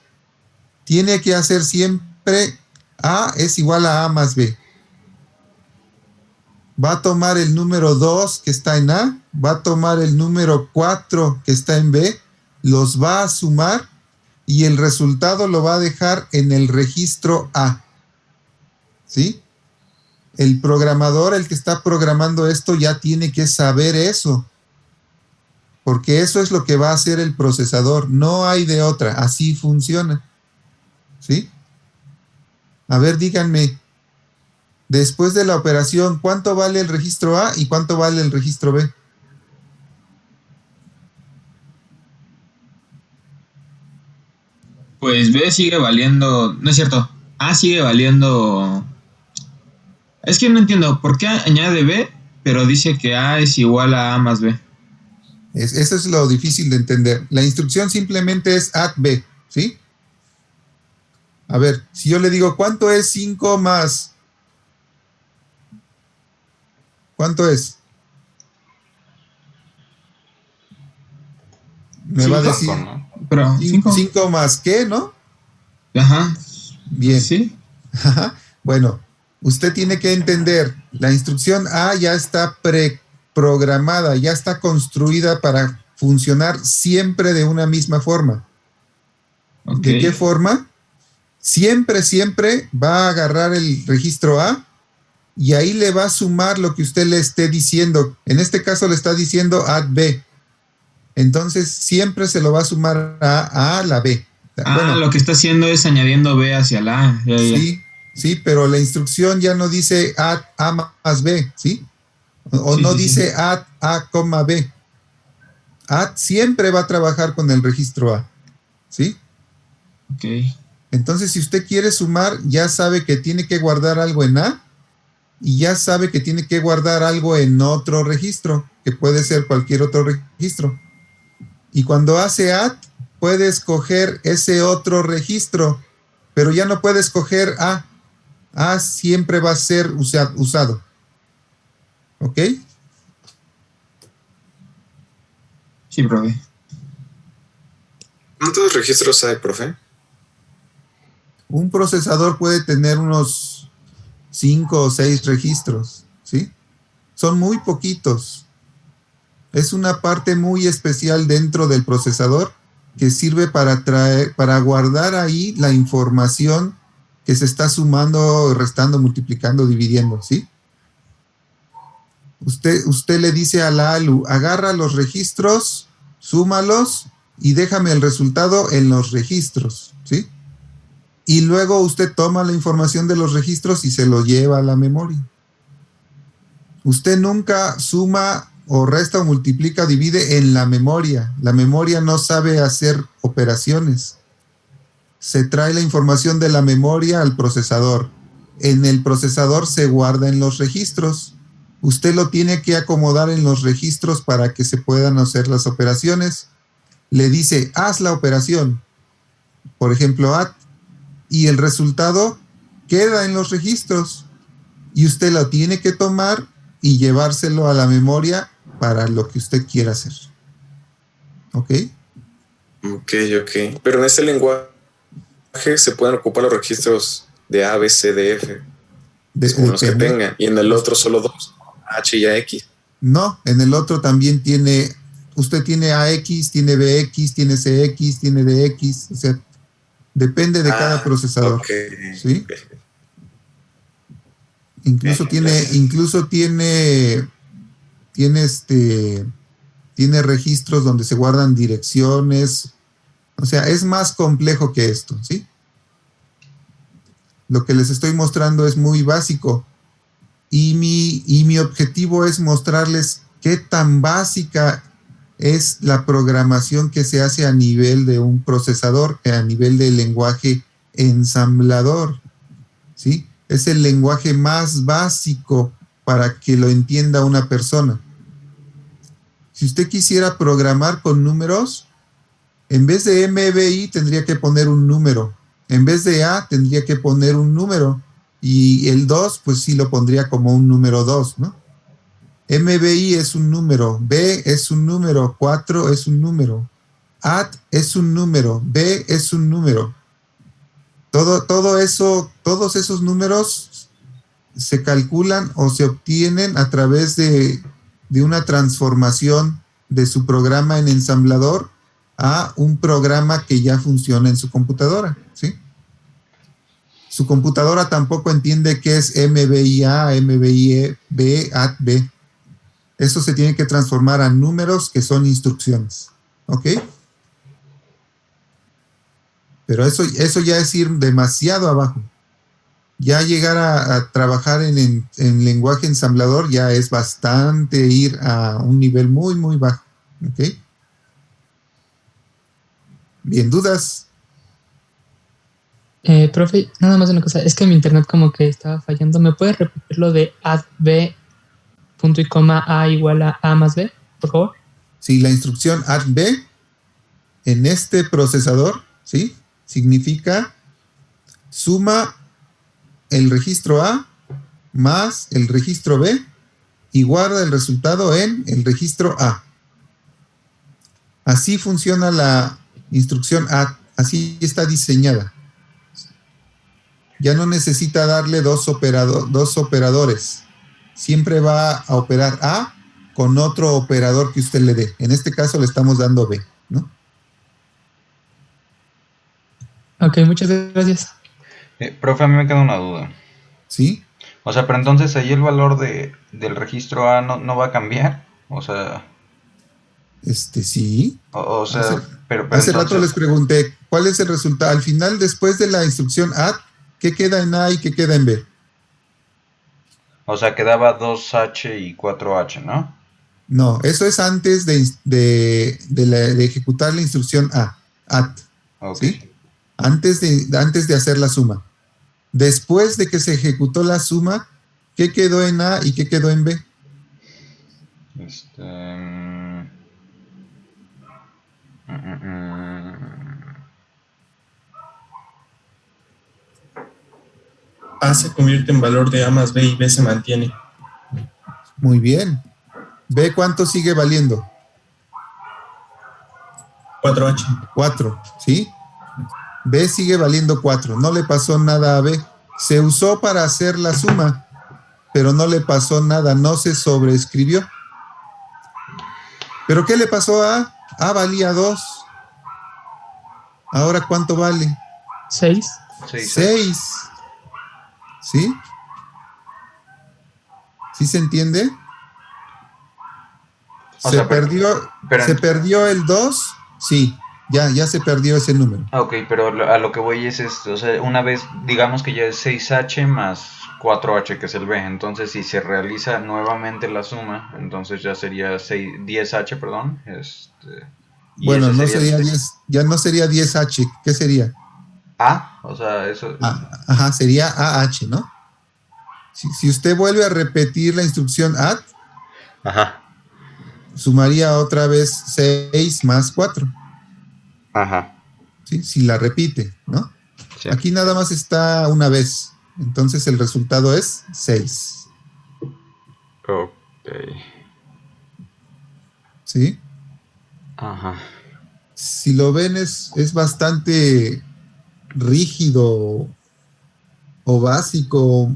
tiene que hacer siempre A es igual a A más B. Va a tomar el número 2 que está en A, va a tomar el número 4 que está en B, los va a sumar y el resultado lo va a dejar en el registro A. ¿Sí? El programador, el que está programando esto, ya tiene que saber eso. Porque eso es lo que va a hacer el procesador. No hay de otra. Así funciona. ¿Sí? A ver, díganme. Después de la operación, ¿cuánto vale el registro A y cuánto vale el registro B? Pues B sigue valiendo, no es cierto, A sigue valiendo. Es que no entiendo, ¿por qué añade B, pero dice que A es igual a A más B? Eso es lo difícil de entender. La instrucción simplemente es add B, ¿sí? A ver, si yo le digo, ¿cuánto es 5 más? ¿Cuánto es? Me va a decir, ¿no? Pero 5 más qué, ¿no? Ajá. Bien. Sí. Bueno, usted tiene que entender, la instrucción A ya está preprogramada, ya está construida para funcionar siempre de una misma forma. Okay. ¿De qué forma? Siempre va a agarrar el registro A y ahí le va a sumar lo que usted le esté diciendo. En este caso le está diciendo add B. Entonces siempre se lo va a sumar a la B. Bueno, lo que está haciendo es añadiendo B hacia la A. Sí, pero la instrucción ya no dice add A más B, ¿sí? O no dice add A, B. Add siempre va a trabajar con el registro A, ¿sí? Ok. Entonces, si usted quiere sumar, ya sabe que tiene que guardar algo en A y ya sabe que tiene que guardar algo en otro registro, que puede ser cualquier otro registro. Y cuando hace add, puede escoger ese otro registro, pero ya no puede escoger A. A siempre va a ser usado. ¿Ok? Sí, profe. ¿Cuántos registros hay, profe? Un procesador puede tener unos 5 o 6 registros, ¿sí? Son muy poquitos. Es una parte muy especial dentro del procesador que sirve para guardar ahí la información que se está sumando, restando, multiplicando, dividiendo, ¿sí? Usted le dice a la ALU, agarra los registros, súmalos y déjame el resultado en los registros, ¿sí? Y luego usted toma la información de los registros y se lo lleva a la memoria. Usted nunca suma o resta o multiplica o divide en la memoria. La memoria no sabe hacer operaciones. Se trae la información de la memoria al procesador. En el procesador se guarda en los registros. Usted lo tiene que acomodar en los registros para que se puedan hacer las operaciones. Le dice, haz la operación. Por ejemplo, add. Y el resultado queda en los registros. Y usted lo tiene que tomar y llevárselo a la memoria para lo que usted quiera hacer. ¿Ok? Ok. Pero en este lenguaje se pueden ocupar los registros de A, B, C, D, F. Según los que tengan. Y en el otro solo 2. H y AX. No, en el otro también usted tiene AX, tiene BX, tiene CX, tiene DX, o sea, depende de cada procesador. Okay. ¿Sí? Incluso tiene registros donde se guardan direcciones. O sea, es más complejo que esto, ¿sí? Lo que les estoy mostrando es muy básico. Y mi objetivo es mostrarles qué tan básica es la programación que se hace a nivel de un procesador, a nivel del lenguaje ensamblador, ¿sí? Es el lenguaje más básico para que lo entienda una persona. Si usted quisiera programar con números, en vez de MBI tendría que poner un número. En vez de A tendría que poner un número. Y el 2, pues sí lo pondría como un número 2, ¿no? MBI es un número, B es un número, 4 es un número, AD es un número, B es un número. Todo eso, todos esos números se calculan o se obtienen a través de una transformación de su programa en ensamblador a un programa que ya funciona en su computadora, ¿sí? Su computadora tampoco entiende qué es MBIA, MBIB, ADB. Eso se tiene que transformar a números que son instrucciones. ¿Ok? Pero eso ya es ir demasiado abajo. Ya llegar a trabajar en lenguaje ensamblador ya es bastante ir a un nivel muy, muy bajo. ¿Ok? Bien, ¿dudas? Profe, nada más una cosa, es que mi internet como que estaba fallando. ¿Me puede repetir lo de add b, punto y coma a igual a a más b, por favor? Sí, la instrucción add b en este procesador, ¿sí? Significa suma el registro A más el registro B y guarda el resultado en el registro A. Así funciona la instrucción add, así está diseñada. Ya no necesita darle dos operadores. Siempre va a operar A con otro operador que usted le dé. En este caso le estamos dando B, ¿no? Ok, muchas gracias. Profe, a mí me queda una duda. ¿Sí? O sea, pero entonces ahí el valor del registro A no va a cambiar. O sea... Sí. O sea, pero hace entonces... rato les pregunté, ¿cuál es el resultado? Al final, después de la instrucción add, ¿qué queda en A y qué queda en B? O sea, quedaba 2H y 4H, ¿no? No, eso es antes de ejecutar la instrucción add. Okay. ¿Sí? Antes de hacer la suma. Después de que se ejecutó la suma, ¿qué quedó en A y qué quedó en B? A se convierte en valor de A más B y B se mantiene. Muy bien. ¿B cuánto sigue valiendo? 4H. 4, ¿sí? B sigue valiendo 4. No le pasó nada a B. Se usó para hacer la suma, pero no le pasó nada. No se sobreescribió. ¿Pero qué le pasó a A? A valía 2. ¿Ahora cuánto vale? 6. 6. ¿Sí? ¿Sí se entiende? Se perdió el 2, sí, ya se perdió ese número. Ok, pero a lo que voy es esto, o sea, una vez, digamos que ya es 6H más 4H, que es el B, entonces si se realiza nuevamente la suma, entonces ya sería 10H, perdón. Y bueno, ese no sería sería 10, ya no sería 10H, ¿qué sería? A, o sea, eso... Ajá, sería AH, ¿no? Si usted vuelve a repetir la instrucción add, ajá, sumaría otra vez 6 más 4. Ajá. ¿Sí? Si la repite, ¿no? Sí. Aquí nada más está una vez, entonces el resultado es 6. Ok. ¿Sí? Ajá. Si lo ven es bastante rígido o básico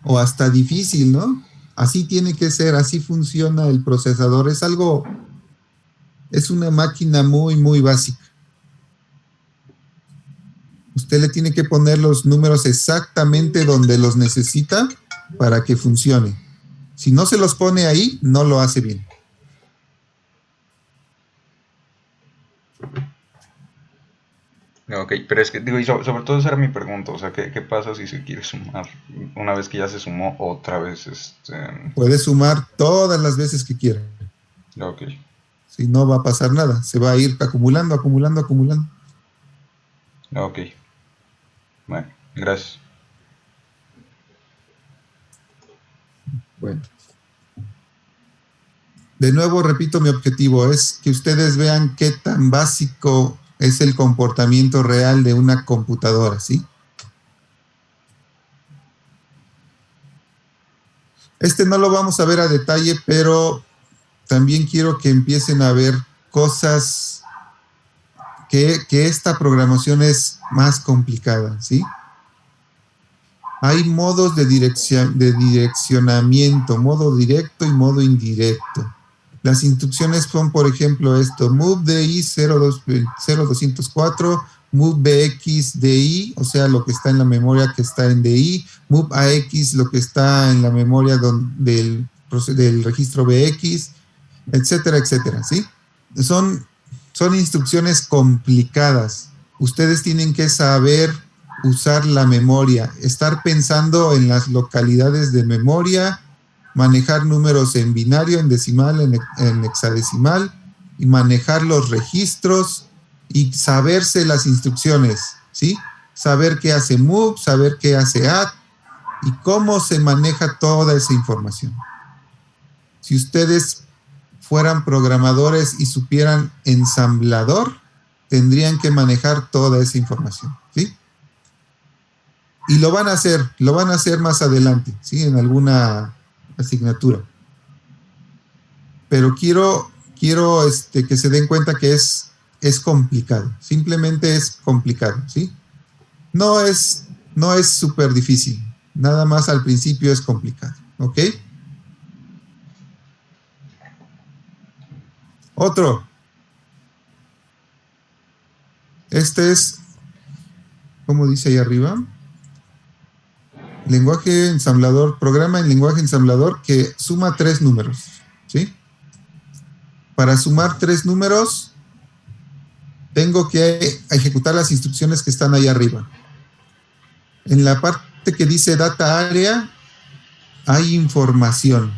o hasta difícil, ¿no? Así tiene que ser, así funciona el procesador. Es una máquina muy, muy básica. Usted le tiene que poner los números exactamente donde los necesita para que funcione. Si no se los pone ahí, no lo hace bien. Ok, pero es que, digo, y sobre todo esa era mi pregunta, o sea, ¿qué pasa si se quiere sumar? Una vez que ya se sumó, otra vez, Puede sumar todas las veces que quiera. Ok. Si no va a pasar nada, se va a ir acumulando, acumulando, acumulando. Ok. Bueno, gracias. Bueno. De nuevo, repito, mi objetivo es que ustedes vean qué tan básico es el comportamiento real de una computadora, ¿sí? No lo vamos a ver a detalle, pero también quiero que empiecen a ver cosas que esta programación es más complicada, ¿sí? Hay modos de direccionamiento, modo directo y modo indirecto. Las instrucciones son, por ejemplo, esto: move DI 0204, move BX DI, o sea, lo que está en la memoria que está en DI, move AX, lo que está en la memoria del registro BX, etcétera, etcétera, ¿sí? Son instrucciones complicadas. Ustedes tienen que saber usar la memoria, estar pensando en las localidades de memoria, manejar números en binario, en decimal, en hexadecimal, y manejar los registros y saberse las instrucciones, ¿sí? Saber qué hace move, saber qué hace add y cómo se maneja toda esa información. Si ustedes fueran programadores y supieran ensamblador, tendrían que manejar toda esa información, ¿sí? Y lo van a hacer más adelante, ¿sí? En alguna asignatura. Pero quiero que se den cuenta que es complicado, simplemente es complicado, ¿sí? No es súper difícil, nada más al principio es complicado, ¿ok? Otro. Es, ¿cómo dice ahí arriba? Lenguaje ensamblador, programa en lenguaje ensamblador que suma 3 números, ¿sí? Para sumar 3 números, tengo que ejecutar las instrucciones que están ahí arriba. En la parte que dice data area, hay información,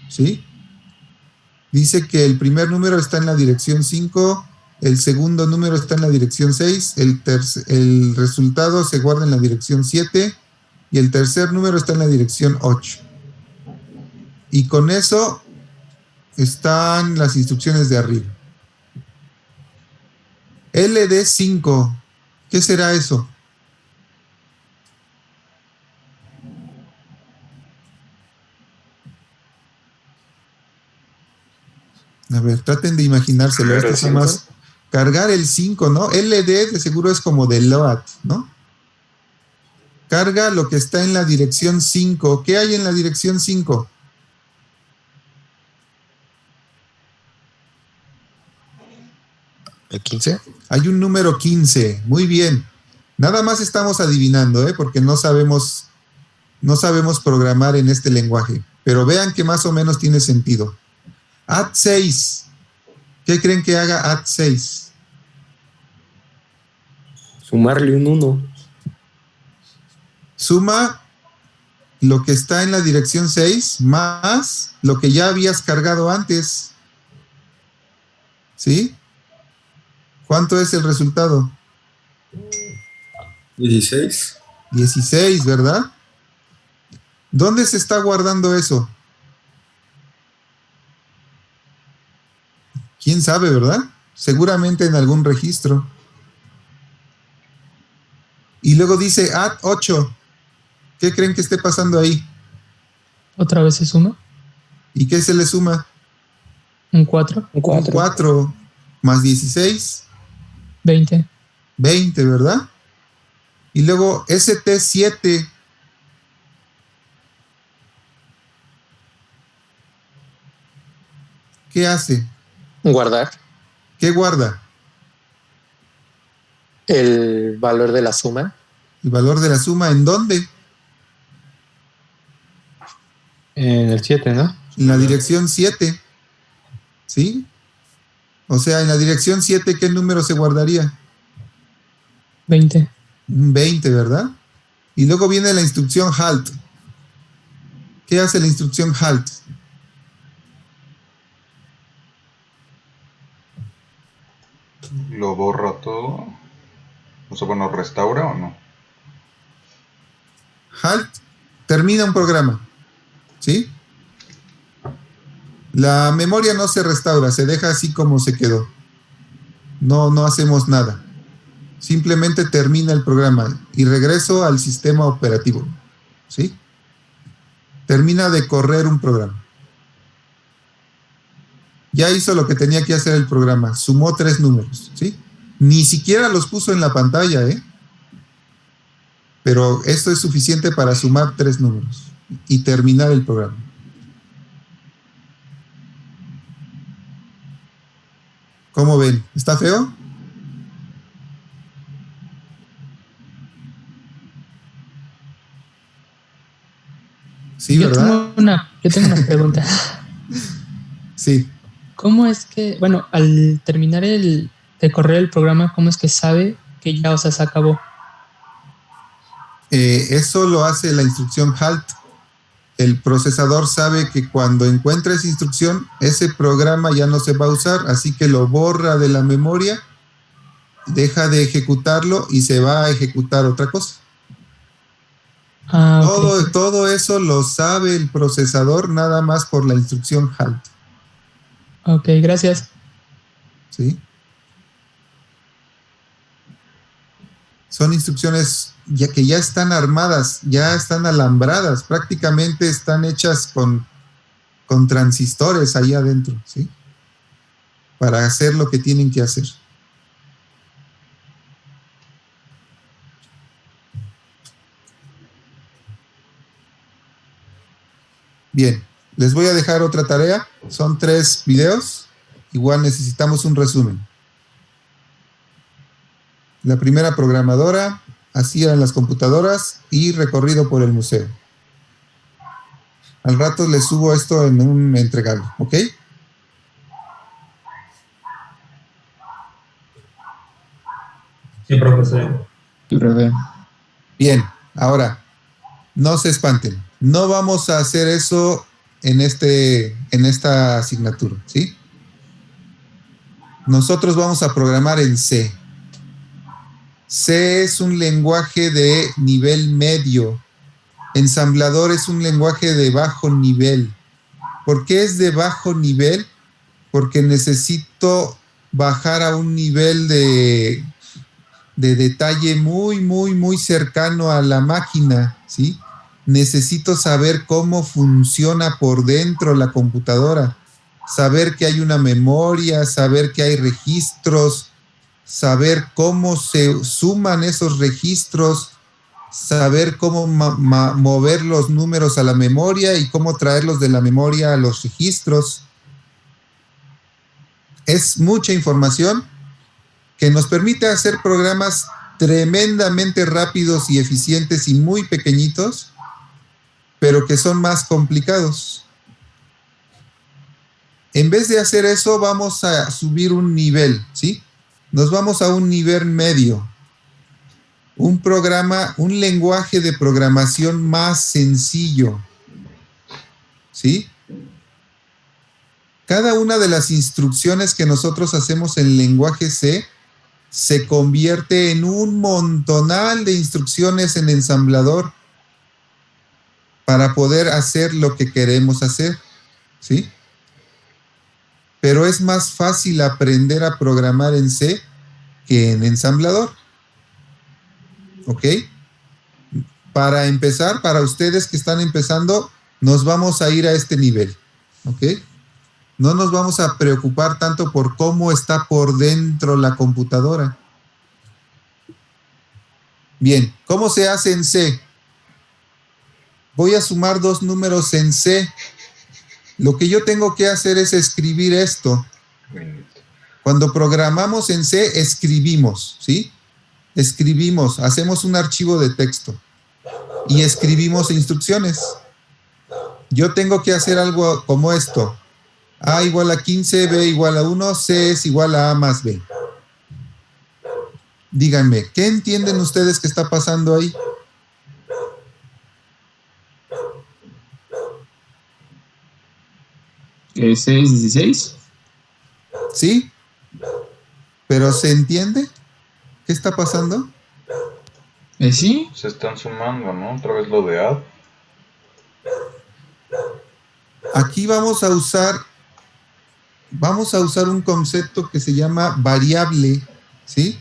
¿sí? Dice que el primer número está en la dirección 5, el segundo número está en la dirección 6, el resultado se guarda en la dirección 7 y el tercer número está en la dirección 8. Y con eso están las instrucciones de arriba. LD5, ¿qué será eso? A ver, traten de imaginárselo. Esto es más cargar el 5, ¿no? LD de seguro es como de load, ¿no? Carga lo que está en la dirección 5. ¿Qué hay en la dirección 5? ¿El 15? Hay un número 15. Muy bien. Nada más estamos adivinando, porque no sabemos programar en este lenguaje. Pero vean que más o menos tiene sentido. Add 6. ¿Qué creen que haga add 6? Sumarle un 1. Suma lo que está en la dirección 6 más lo que ya habías cargado antes. ¿Sí? ¿Cuánto es el resultado? 16. 16, ¿verdad? ¿Dónde se está guardando eso? ¿Quién sabe, verdad? Seguramente en algún registro. Y luego dice add 8. ¿Qué creen que esté pasando ahí? ¿Otra vez se suma? ¿Y qué se le suma? Un 4. Un 4 más 16. 20. 20, ¿verdad? Y luego ST7. ¿Qué hace? Guardar ¿Qué guarda? el valor de la suma. ¿El valor de la suma en dónde? En el 7, ¿no? En la dirección 7. ¿Sí? O sea, en la dirección 7, ¿qué número se guardaría? 20. Un 20, ¿verdad? Y luego viene la instrucción halt. ¿Qué hace la instrucción halt? Lo borra todo. O sea, bueno, ¿restaura o no? Halt termina un programa. ¿Sí? La memoria no se restaura, se deja así como se quedó. No hacemos nada. Simplemente termina el programa y regreso al sistema operativo. ¿Sí? Termina de correr un programa. Ya hizo lo que tenía que hacer el programa. Sumó 3 números. ¿Sí? Ni siquiera los puso en la pantalla, ¿eh? Pero esto es suficiente para sumar 3 números y terminar el programa. ¿Cómo ven? ¿Está feo? Sí, ¿verdad? Yo tengo una pregunta. Sí. ¿Cómo es que, bueno, al terminar de correr el programa, cómo es que sabe que ya, o sea, se acabó? Eso lo hace la instrucción halt. El procesador sabe que cuando encuentra esa instrucción, ese programa ya no se va a usar, así que lo borra de la memoria, deja de ejecutarlo y se va a ejecutar otra cosa. Okay. Todo eso lo sabe el procesador nada más por la instrucción halt. Ok, gracias. ¿Sí? Son instrucciones que ya están armadas, ya están alambradas, prácticamente están hechas con transistores ahí adentro, ¿sí? Para hacer lo que tienen que hacer. Bien, les voy a dejar otra tarea. Son 3 videos. Igual necesitamos un resumen. La primera programadora, así eran las computadoras y recorrido por el museo. Al rato les subo esto en un entregable, ¿ok? Sí, profesor. Bien, ahora, no se espanten. No vamos a hacer eso en esta asignatura, ¿sí? Nosotros vamos a programar en C. C es un lenguaje de nivel medio. Ensamblador es un lenguaje de bajo nivel. ¿Por qué es de bajo nivel? Porque necesito bajar a un nivel de detalle muy, muy, muy cercano a la máquina, ¿sí? Necesito saber cómo funciona por dentro la computadora, saber que hay una memoria, saber que hay registros, saber cómo se suman esos registros, saber cómo mover los números a la memoria y cómo traerlos de la memoria a los registros. Es mucha información que nos permite hacer programas tremendamente rápidos y eficientes y muy pequeñitos, pero que son más complicados. En vez de hacer eso, vamos a subir un nivel, ¿sí? Nos vamos a un nivel medio. Un lenguaje de programación más sencillo, ¿sí? Cada una de las instrucciones que nosotros hacemos en lenguaje C se convierte en un montonal de instrucciones en ensamblador para poder hacer lo que queremos hacer, ¿sí? Pero es más fácil aprender a programar en C que en ensamblador. ¿Ok? Para empezar, para ustedes que están empezando, nos vamos a ir a este nivel. ¿Ok? No nos vamos a preocupar tanto por cómo está por dentro la computadora. Bien, ¿cómo se hace en C? Voy a sumar dos números en C. Lo que yo tengo que hacer es escribir esto. Cuando programamos en C, escribimos, ¿sí? Escribimos, hacemos un archivo de texto y escribimos instrucciones. Yo tengo que hacer algo como esto. A igual a 15, B igual a 1, C es igual a A más B. Díganme, ¿qué entienden ustedes que está pasando ahí? ¿C es 16? ¿Sí? ¿Pero se entiende? ¿Qué está pasando? ¿Sí? Se están sumando, ¿no? Otra vez lo de add. Aquí vamos a usar un concepto que se llama variable, ¿sí?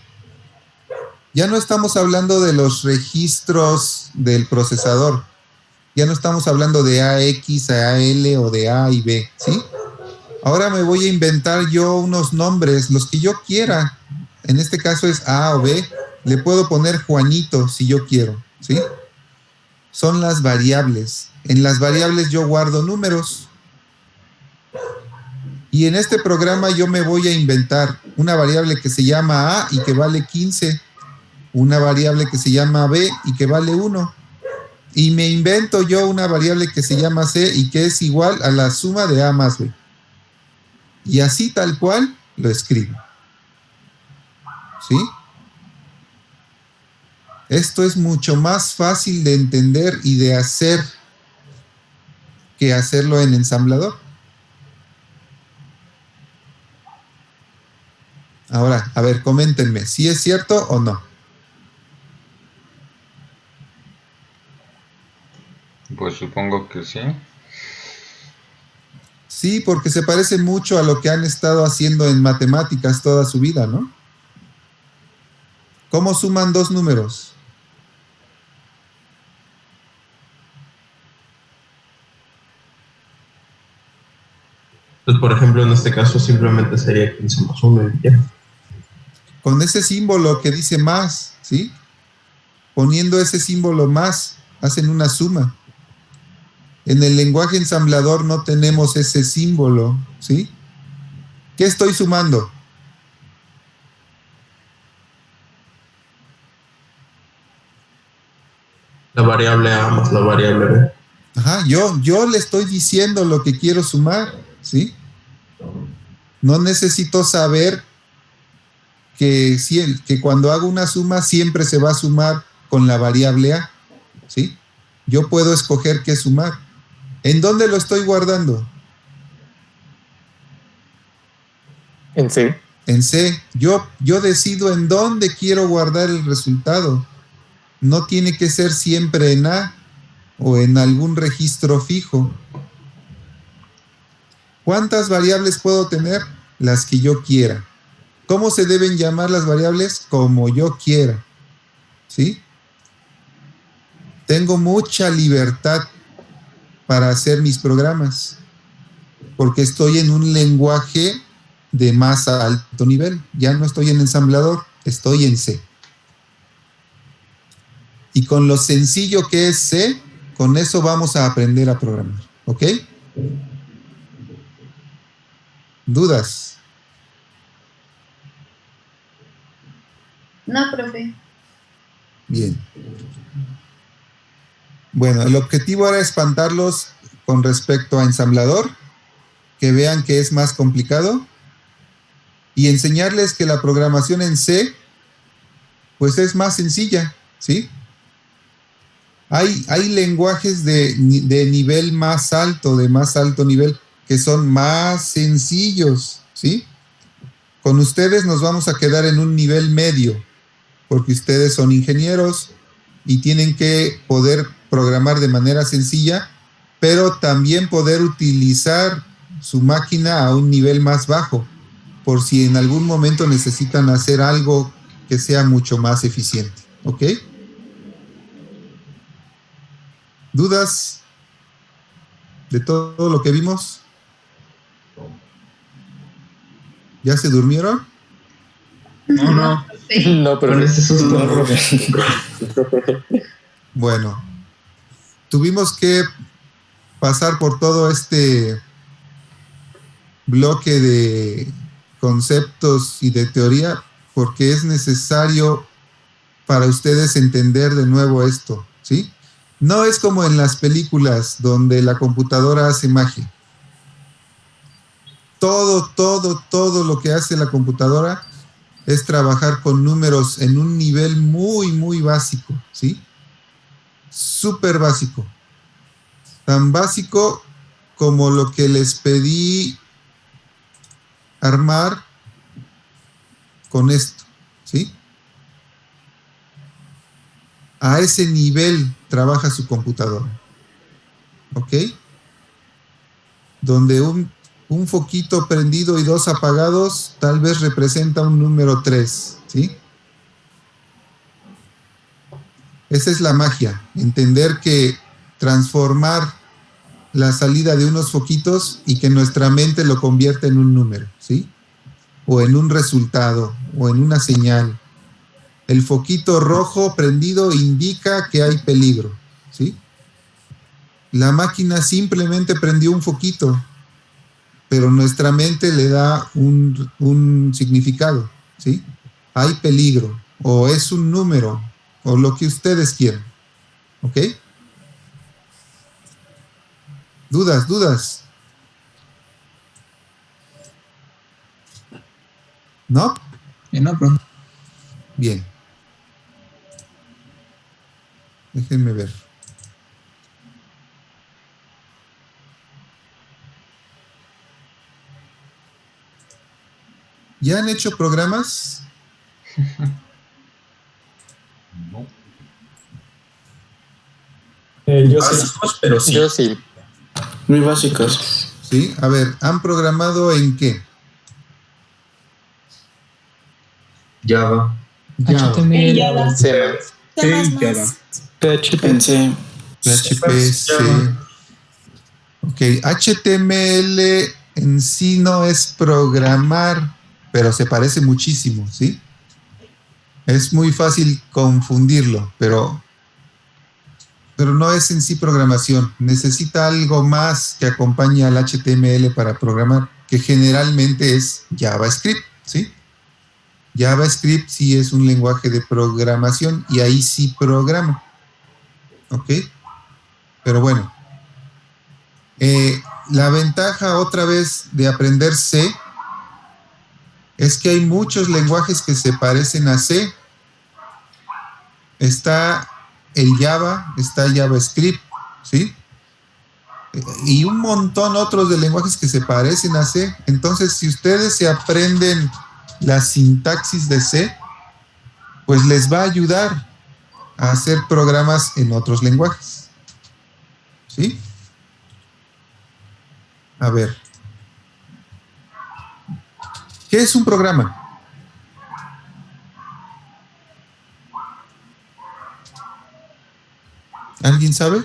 Ya no estamos hablando de los registros del procesador. Ya no estamos hablando de AX, AL o de A y B, ¿sí? Ahora me voy a inventar yo unos nombres, los que yo quiera. En este caso es A o B. Le puedo poner Juanito si yo quiero, ¿sí? Son las variables. En las variables yo guardo números. Y en este programa yo me voy a inventar una variable que se llama A y que vale 15. Una variable que se llama B y que vale 1. Y me invento yo una variable que se llama C y que es igual a la suma de A más B. Y así tal cual lo escribo. ¿Sí? Esto es mucho más fácil de entender y de hacer que hacerlo en ensamblador. Ahora, a ver, coméntenme, ¿si es cierto o no? Pues supongo que sí. Sí, porque se parece mucho a lo que han estado haciendo en matemáticas toda su vida, ¿no? ¿Cómo suman dos números? Pues, por ejemplo, en este caso simplemente sería 15 más 1 y ya. Con ese símbolo que dice más, ¿sí? Poniendo ese símbolo más, hacen una suma. En el lenguaje ensamblador no tenemos ese símbolo, ¿sí? ¿Qué estoy sumando? La variable A más la variable B. Ajá, yo le estoy diciendo lo que quiero sumar, ¿sí? No necesito saber que cuando hago una suma siempre se va a sumar con la variable A, ¿sí? Yo puedo escoger qué sumar. ¿En dónde lo estoy guardando? En C. En C. Yo decido en dónde quiero guardar el resultado. No tiene que ser siempre en A o en algún registro fijo. ¿Cuántas variables puedo tener? Las que yo quiera. ¿Cómo se deben llamar las variables? Como yo quiera. ¿Sí? Tengo mucha libertad para hacer mis programas, porque estoy en un lenguaje de más alto nivel. Ya no estoy en ensamblador, estoy en C. Y con lo sencillo que es C, con eso vamos a aprender a programar. ¿Ok? ¿Dudas? No, profe. Bien. Bueno, el objetivo era espantarlos con respecto a ensamblador, que vean que es más complicado y enseñarles que la programación en C pues es más sencilla, ¿sí? Hay lenguajes de nivel más alto, de más alto nivel, que son más sencillos, ¿sí? Con ustedes nos vamos a quedar en un nivel medio, porque ustedes son ingenieros y tienen que poder programar de manera sencilla, pero también poder utilizar su máquina a un nivel más bajo, por si en algún momento necesitan hacer algo que sea mucho más eficiente, ¿ok? ¿Dudas de todo lo que vimos? ¿Ya se durmieron? No. No, pero ese susto, profe. Bueno, tuvimos que pasar por todo este bloque de conceptos y de teoría porque es necesario para ustedes entender de nuevo esto, ¿sí? No es como en las películas donde la computadora hace magia. Todo lo que hace la computadora es trabajar con números en un nivel muy, muy básico, ¿sí? Súper básico. Tan básico como lo que les pedí armar con esto, ¿sí? A ese nivel trabaja su computadora, ¿ok? Donde un foquito prendido y 2 apagados tal vez representa un número 3, ¿sí? Esa es la magia, entender que transformar la salida de unos foquitos y que nuestra mente lo convierta en un número, ¿sí? O en un resultado, o en una señal. El foquito rojo prendido indica que hay peligro, ¿sí? La máquina simplemente prendió un foquito, pero nuestra mente le da un significado, ¿sí? Hay peligro, o es un número, o lo que ustedes quieran, ¿ok? ¿Dudas? ¿No? No, profe. Bien. Déjenme ver. ¿Ya han hecho programas? No. Yo sí. Básicos, pero sí. Yo sí. Muy básicos. Sí, a ver, ¿han programado en qué? Java. HTML. Java. C++. PHP. En C. PHP, C. Ok, HTML en sí no es programar, pero se parece muchísimo, ¿sí? Es muy fácil confundirlo, pero no es en sí programación. Necesita algo más que acompañe al HTML para programar, que generalmente es JavaScript, ¿sí? JavaScript sí es un lenguaje de programación y ahí sí programa, ¿ok? Pero bueno, la ventaja otra vez de aprender C es que hay muchos lenguajes que se parecen a C. Está el Java, está JavaScript, ¿sí? Y un montón otros de lenguajes que se parecen a C. Entonces, si ustedes se aprenden la sintaxis de C, pues les va a ayudar a hacer programas en otros lenguajes, ¿sí? A ver. ¿Qué es un programa? ¿Alguien sabe?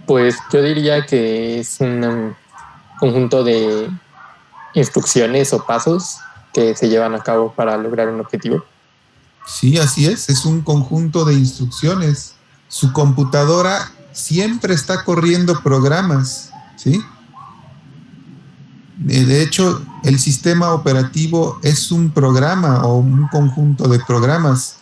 Pues yo diría que es un conjunto de instrucciones o pasos que se llevan a cabo para lograr un objetivo. Sí, así es un conjunto de instrucciones. Su computadora siempre está corriendo programas, ¿sí? De hecho, el sistema operativo es un programa o un conjunto de programas.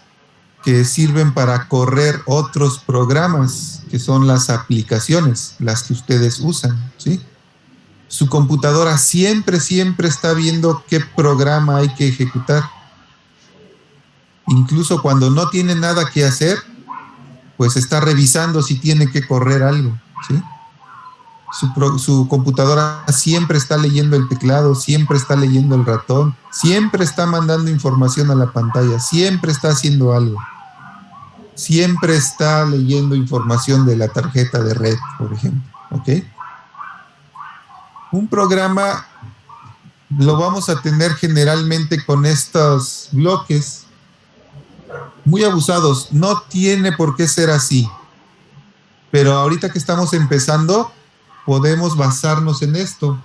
que sirven para correr otros programas, que son las aplicaciones, las que ustedes usan, ¿sí? Su computadora siempre está viendo qué programa hay que ejecutar. Incluso cuando no tiene nada que hacer, pues está revisando si tiene que correr algo, ¿sí? Su computadora siempre está leyendo el teclado, siempre está leyendo el ratón, siempre está mandando información a la pantalla, siempre está haciendo algo. Siempre está leyendo información de la tarjeta de red, por ejemplo, ¿ok? Un programa lo vamos a tener generalmente con estos bloques muy abusados. No tiene por qué ser así, pero ahorita que estamos empezando, podemos basarnos en esto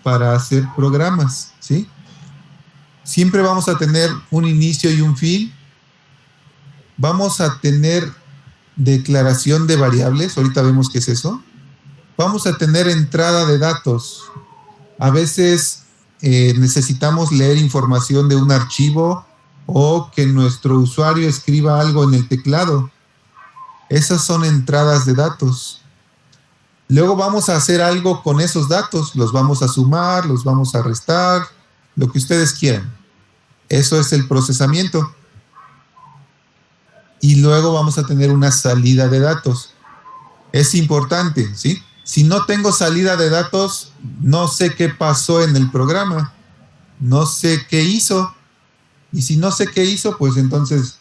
para hacer programas, ¿sí? Siempre vamos a tener un inicio y un fin. Vamos a tener declaración de variables, ahorita vemos qué es eso. Vamos a tener entrada de datos. A veces necesitamos leer información de un archivo o que nuestro usuario escriba algo en el teclado. Esas son entradas de datos. Luego vamos a hacer algo con esos datos. Los vamos a sumar, los vamos a restar, lo que ustedes quieran. Eso es el procesamiento. Y luego vamos a tener una salida de datos. Es importante, ¿sí? Si no tengo salida de datos, no sé qué pasó en el programa. No sé qué hizo. Y si no sé qué hizo, pues entonces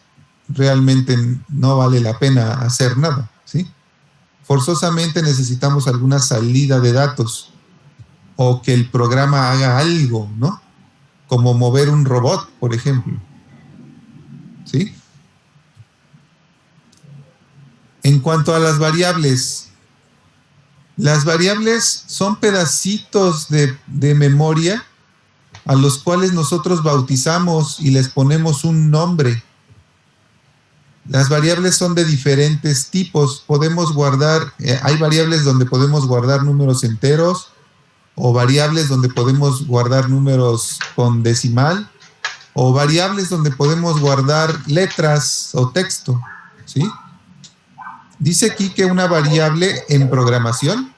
realmente no vale la pena hacer nada, ¿sí? Forzosamente necesitamos alguna salida de datos o que el programa haga algo, ¿no? Como mover un robot, por ejemplo, ¿sí? En cuanto a las variables son pedacitos de memoria a los cuales nosotros bautizamos y les ponemos un nombre. Las variables son de diferentes tipos. Podemos guardar, hay variables donde podemos guardar números enteros o variables donde podemos guardar números con decimal o variables donde podemos guardar letras o texto, ¿sí? Dice aquí que una variable en programación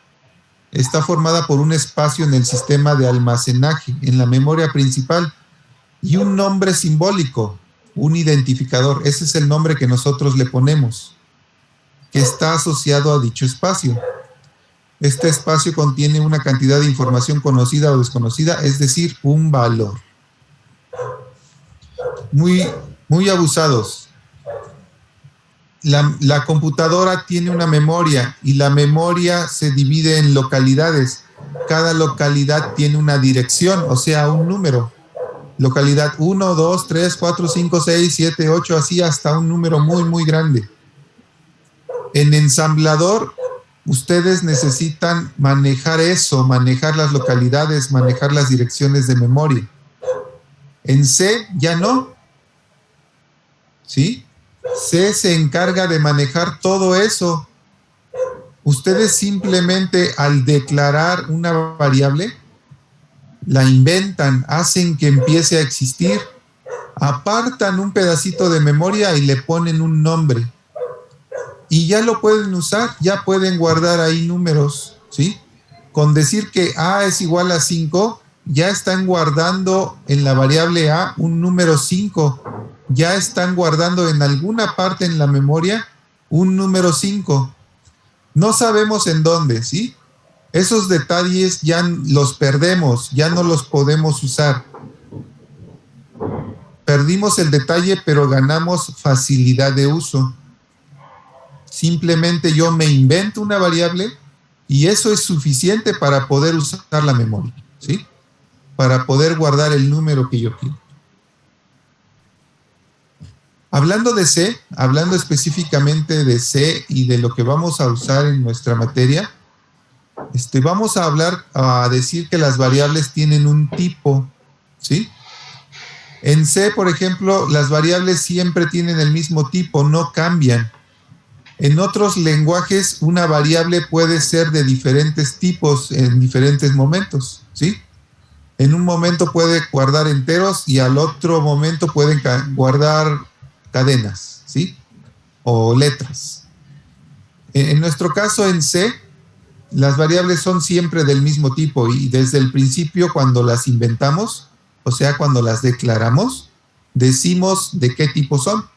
está formada por un espacio en el sistema de almacenaje, en la memoria principal, y un nombre simbólico, un identificador. Ese es el nombre que nosotros le ponemos, que está asociado a dicho espacio. Este espacio contiene una cantidad de información conocida o desconocida, es decir, un valor. Muy abusados. La computadora tiene una memoria y la memoria se divide en localidades. Cada localidad tiene una dirección, o sea, un número. Localidad 1, 2, 3, 4, 5, 6, 7, 8, así hasta un número muy grande. En ensamblador, ustedes necesitan manejar eso, manejar las localidades, manejar las direcciones de memoria. En C ya no, ¿sí? C se encarga de manejar todo eso. Ustedes simplemente al declarar una variable, la inventan, hacen que empiece a existir, apartan un pedacito de memoria y le ponen un nombre. Y ya lo pueden usar, ya pueden guardar ahí números, ¿sí? Con decir que A es igual a 5, ya están guardando en la variable A un número 5. Ya están guardando en alguna parte en la memoria un número 5. No sabemos en dónde, ¿sí? Esos detalles ya los perdemos, ya no los podemos usar. Perdimos el detalle, pero ganamos facilidad de uso. Simplemente yo me invento una variable y eso es suficiente para poder usar la memoria, ¿sí? Para poder guardar el número que yo quiero. Hablando de C, hablando específicamente de C y de lo que vamos a usar en nuestra materia, vamos a decir que las variables tienen un tipo, ¿sí? En C, por ejemplo, las variables siempre tienen el mismo tipo, no cambian. En otros lenguajes, una variable puede ser de diferentes tipos en diferentes momentos, ¿sí? En un momento puede guardar enteros y al otro momento pueden guardar cadenas, ¿sí? o letras. En nuestro caso en C, las variables son siempre del mismo tipo y desde el principio cuando las inventamos, o sea, cuando las declaramos, decimos de qué tipo son.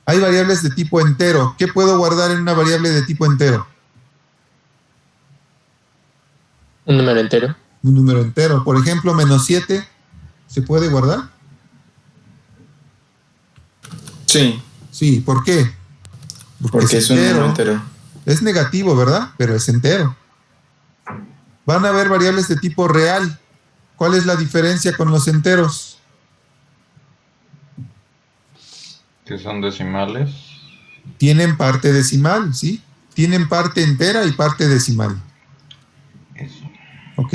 Hay variables de tipo entero. ¿Qué puedo guardar en una variable de tipo entero? Un número entero. Un número entero. Por ejemplo, -7, ¿se puede guardar? Sí. Sí, ¿por qué? Porque es un número entero. Es negativo, ¿verdad? Pero es entero. Van a haber variables de tipo real. ¿Cuál es la diferencia con los enteros? Que son decimales. Tienen parte decimal, ¿sí? Tienen parte entera y parte decimal. Eso. ¿Ok?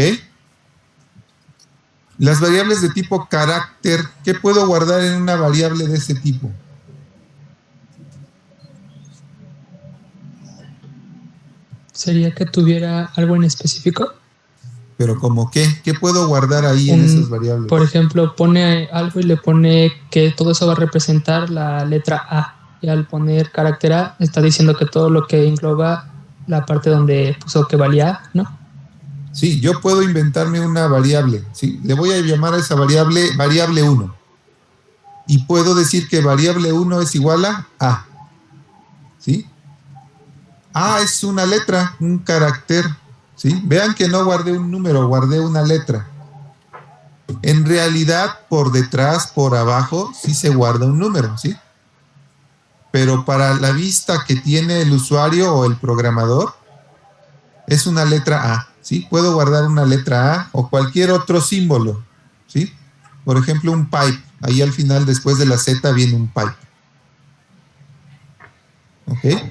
Las variables de tipo carácter, ¿qué puedo guardar en una variable de ese tipo? ¿Sería que tuviera algo en específico? Pero ¿como qué? ¿Qué puedo guardar ahí en esas variables? Por ejemplo, pone algo y le pone que todo eso va a representar la letra A. Y al poner carácter A, está diciendo que todo lo que engloba la parte donde puso que valía A, ¿no? Sí, yo puedo inventarme una variable, ¿sí? Le voy a llamar a esa variable 1. Y puedo decir que variable 1 es igual a A. ¿Sí? A es una letra, un carácter, ¿sí? Vean que no guardé un número, guardé una letra. En realidad, por detrás, por abajo, sí se guarda un número, ¿sí? Pero para la vista que tiene el usuario o el programador, es una letra A, ¿sí? Puedo guardar una letra A o cualquier otro símbolo, ¿sí? Por ejemplo, un pipe. Ahí al final, después de la Z, viene un pipe. ¿Ok?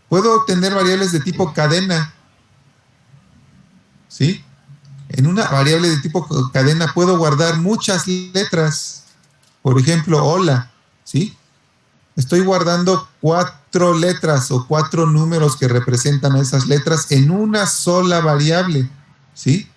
Puedo tener variables de tipo cadena, ¿sí? En una variable de tipo cadena puedo guardar muchas letras. Por ejemplo, hola, ¿sí? Estoy guardando 4 letras o 4 números que representan esas letras en una sola variable, ¿sí?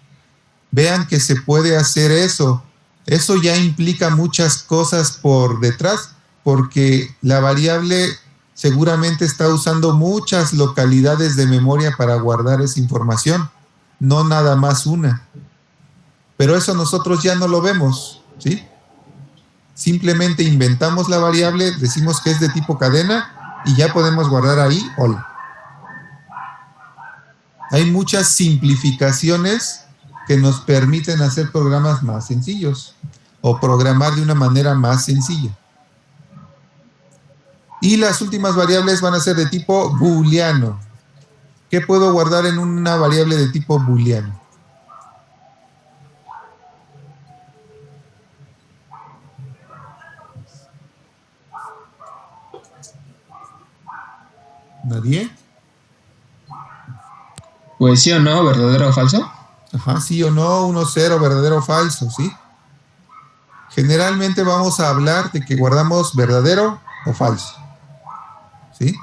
Vean que se puede hacer eso. Eso ya implica muchas cosas por detrás, porque la variable seguramente está usando muchas localidades de memoria para guardar esa información, no nada más una. Pero eso nosotros ya no lo vemos, ¿sí? Simplemente inventamos la variable, decimos que es de tipo cadena y ya podemos guardar ahí hola. Hay muchas simplificaciones que nos permiten hacer programas más sencillos o programar de una manera más sencilla. Y las últimas variables van a ser de tipo booleano. ¿Qué puedo guardar en una variable de tipo booleano? ¿Nadie? Pues sí o no, verdadero o falso. Ajá, sí o no, 1, 0, verdadero o falso, ¿sí? Generalmente vamos a hablar de que guardamos verdadero o falso, ¿sí?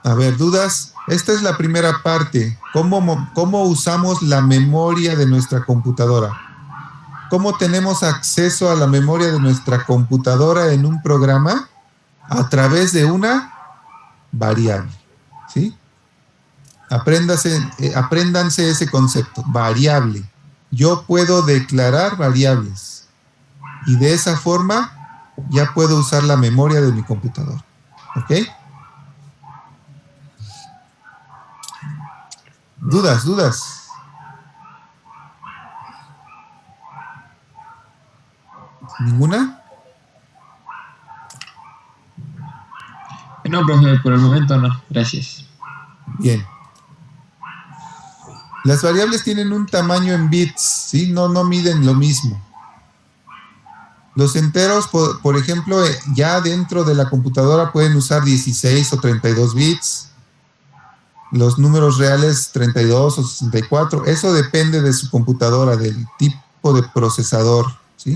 A ver, ¿dudas? Esta es la primera parte. ¿Cómo usamos la memoria de nuestra computadora? ¿Cómo tenemos acceso a la memoria de nuestra computadora en un programa? A través de una variable, ¿sí? Apréndanse ese concepto, variable. Yo puedo declarar variables y de esa forma ya puedo usar la memoria de mi computadora, ¿ok? ¿Dudas? ¿Ninguna? No, profe, por el momento no. Gracias. Bien. Las variables tienen un tamaño en bits, ¿sí? No miden lo mismo. Los enteros, por ejemplo, ya dentro de la computadora pueden usar 16 o 32 bits. Los números reales 32 o 64. Eso depende de su computadora, del tipo de procesador, ¿sí?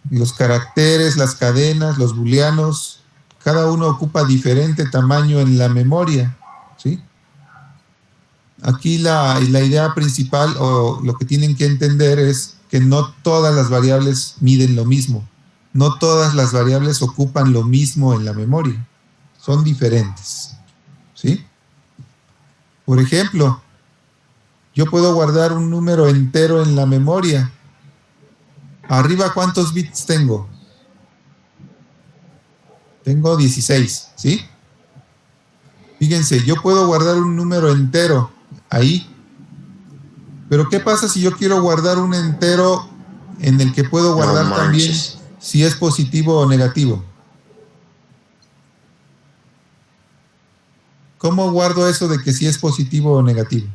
Los caracteres, las cadenas, los booleanos, cada uno ocupa diferente tamaño en la memoria, ¿sí? Aquí la idea principal o lo que tienen que entender es que no todas las variables miden lo mismo. no todas las variables ocupan lo mismo en la memoria. Son diferentes. ¿Sí? Por ejemplo, yo puedo guardar un número entero en la memoria. Arriba, ¿cuántos bits tengo? Tengo 16, ¿sí? Fíjense, yo puedo guardar un número entero ahí. Pero ¿qué pasa si yo quiero guardar un entero en el que puedo guardar también si es positivo o negativo? ¿Cómo guardo eso de que si es positivo o negativo?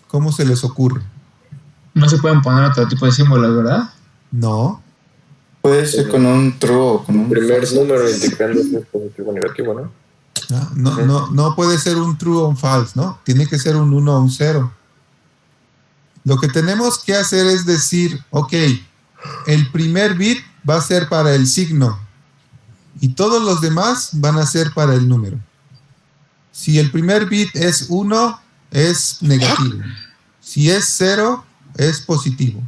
¿Cómo se les ocurre? No se pueden poner otro tipo de símbolos, ¿verdad? No. Puede ser con un true o con un primer false. número indicando si es positivo o negativo, ¿no? No puede ser un true o un false, ¿no? Tiene que ser un 1 o un 0. Lo que tenemos que hacer es decir, ok, el primer bit va a ser para el signo y todos los demás van a ser para el número. Si el primer bit es 1, es negativo. Si es 0, es positivo.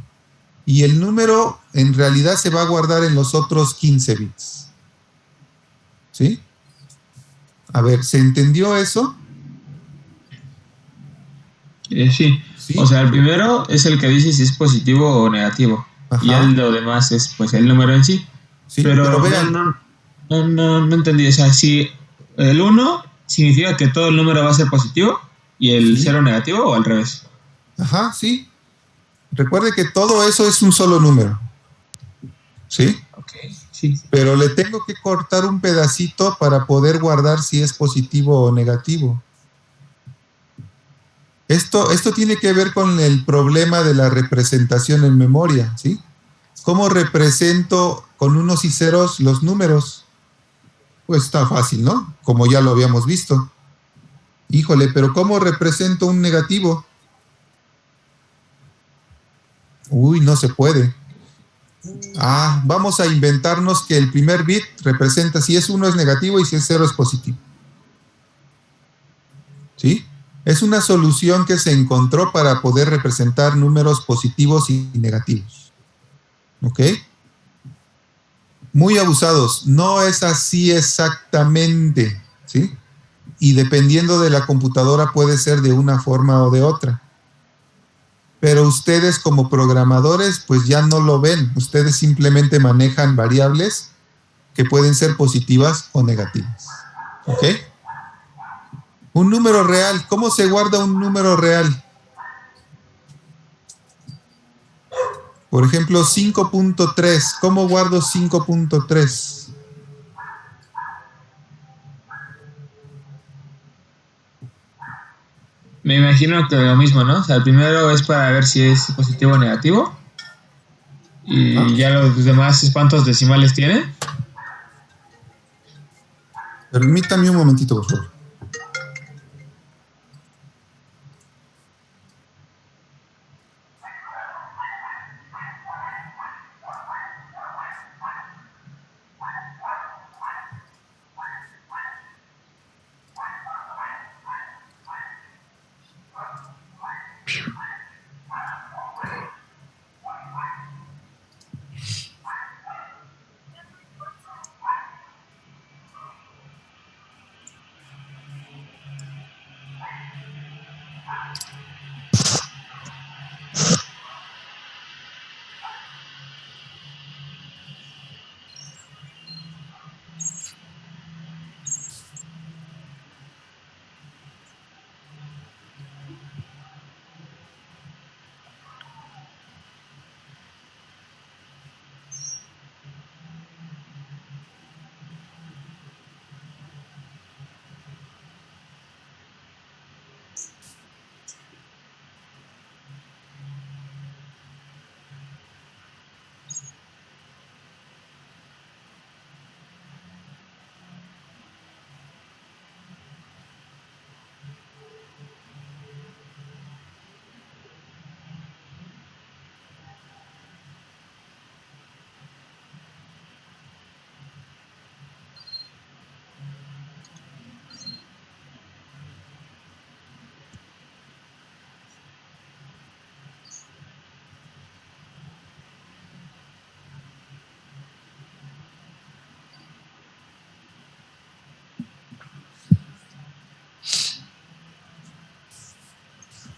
Y el número en realidad se va a guardar en los otros 15 bits. ¿Sí? A ver, ¿se entendió eso? Sí. O sea, el primero es el que dice si es positivo o negativo. Ajá. Y el lo demás es pues el número en sí. Sí, pero vean. No entendí. O sea, si el 1 significa que todo el número va a ser positivo y el 0 negativo, o al revés. Ajá, sí. Recuerde que todo eso es un solo número. ¿Sí? Ok, sí. Pero le tengo que cortar un pedacito para poder guardar si es positivo o negativo. Esto tiene que ver con el problema de la representación en memoria, ¿sí? ¿Cómo represento con unos y ceros los números? Pues está fácil, ¿no? Como ya lo habíamos visto. Híjole, pero ¿cómo represento un negativo? Uy, no se puede. Vamos a inventarnos que el primer bit representa si es 1 es negativo y si es 0 es positivo. ¿Sí? Es una solución que se encontró para poder representar números positivos y negativos. ¿Ok? Muy abusados. No es así exactamente. ¿Sí? Y dependiendo de la computadora puede ser de una forma o de otra. Pero ustedes como programadores pues ya no lo ven. Ustedes simplemente manejan variables que pueden ser positivas o negativas. ¿Ok? Un número real. ¿Cómo se guarda un número real? Por ejemplo, 5.3. ¿Cómo guardo 5.3? Me imagino que lo mismo, ¿no? O sea, el primero es para ver si es positivo o negativo. Y ya los demás, ¿cuántos decimales tiene? Permítame un momentito, por favor.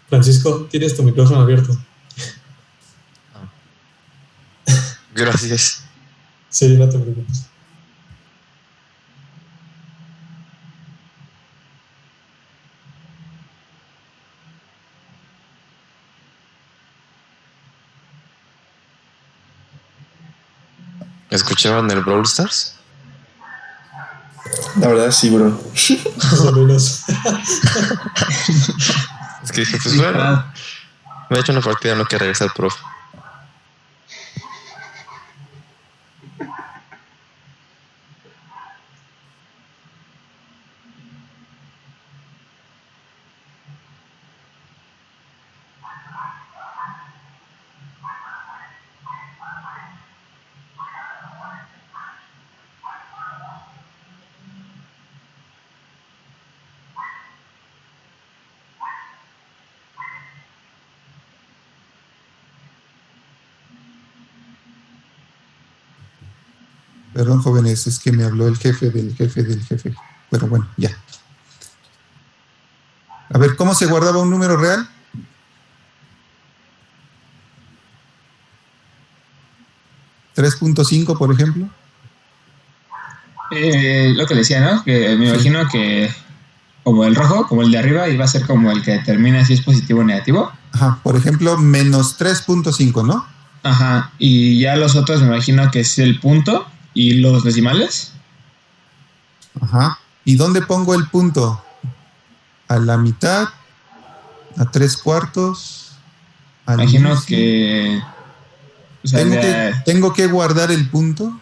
Francisco, tienes tu micrófono abierto. Gracias. Sí, no te preocupes. ¿Escuchaban el Brawl Stars? La verdad, sí, bro. Más o menos. Es que dije, pues bueno, me he hecho una partida, no quiero regresar al profe. Perdón, jóvenes, es que me habló el jefe del jefe del jefe. Pero bueno, ya. A ver, ¿cómo se guardaba un número real? ¿3.5, por ejemplo? Lo que decía, ¿no? Que me imagino que como el rojo, como el de arriba, iba a ser como el que determina si es positivo o negativo. Ajá, por ejemplo, menos 3.5, ¿no? Ajá, y ya los otros me imagino que es el punto y los decimales. Ajá. ¿Y dónde pongo el punto? ¿A la mitad? ¿A 3/4? Imagino inicio? que... O sea, ¿Tengo que guardar el punto?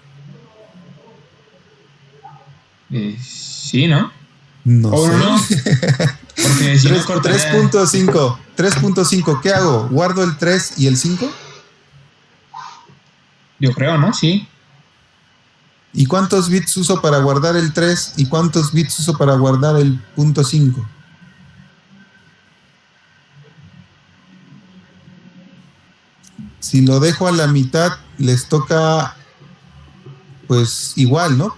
sí, ¿no? No ¿O sé. no? Porque si no cortaría... 3.5. 3.5, ¿qué hago? ¿Guardo el 3 y el 5? Yo creo, ¿no? Sí. ¿Y cuántos bits uso para guardar el 3 y cuántos bits uso para guardar el punto 5? Si lo dejo a la mitad, les toca, pues igual, ¿no?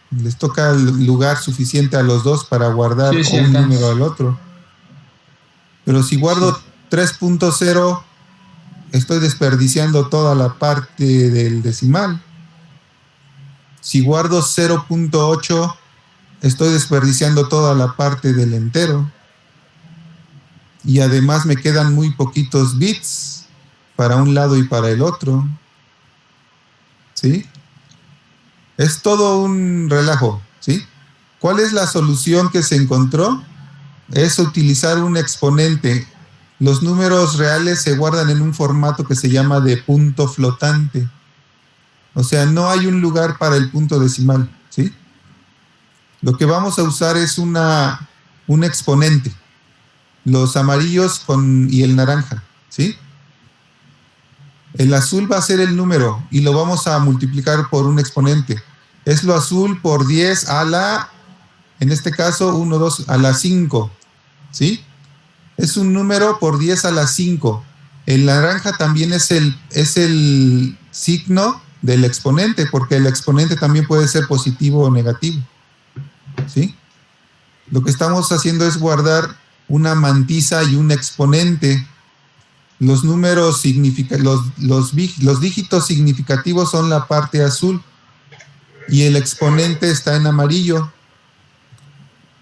Les toca el lugar suficiente a los dos para guardar Sí, un acá. número al otro. Pero si guardo 3.0, estoy desperdiciando toda la parte del decimal. Si guardo 0.8, estoy desperdiciando toda la parte del entero. Y además me quedan muy poquitos bits para un lado y para el otro. ¿Sí? Es todo un relajo, ¿sí? ¿Cuál es la solución que se encontró? Es utilizar un exponente. Los números reales se guardan en un formato que se llama de punto flotante. O sea, no hay un lugar para el punto decimal, ¿sí? Lo que vamos a usar es un exponente. Los amarillos y el naranja, ¿sí? El azul va a ser el número y lo vamos a multiplicar por un exponente. Es lo azul por 10 a la, en este caso, 1, 2, a la 5, ¿sí? Es un número por 10 a la 5. El naranja también es el signo del exponente, porque el exponente también puede ser positivo o negativo, ¿sí? Lo que estamos haciendo es guardar una mantisa y un exponente. Los números los dígitos significativos son la parte azul y el exponente está en amarillo.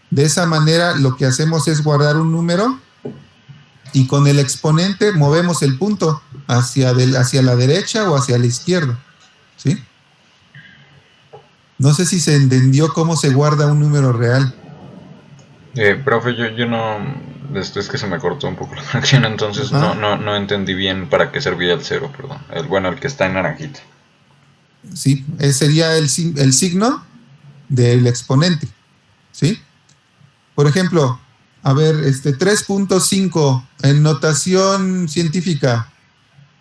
De esa manera lo que hacemos es guardar un número y con el exponente movemos el punto hacia la derecha o hacia la izquierda, ¿sí? No sé si se entendió cómo se guarda un número real. Profe, yo no... Es que se me cortó un poco la conexión, entonces no entendí bien para qué servía el 0, perdón. El que está en naranjita. Sí, sería el signo del exponente, ¿sí? Por ejemplo, a ver, 3.5 en notación científica.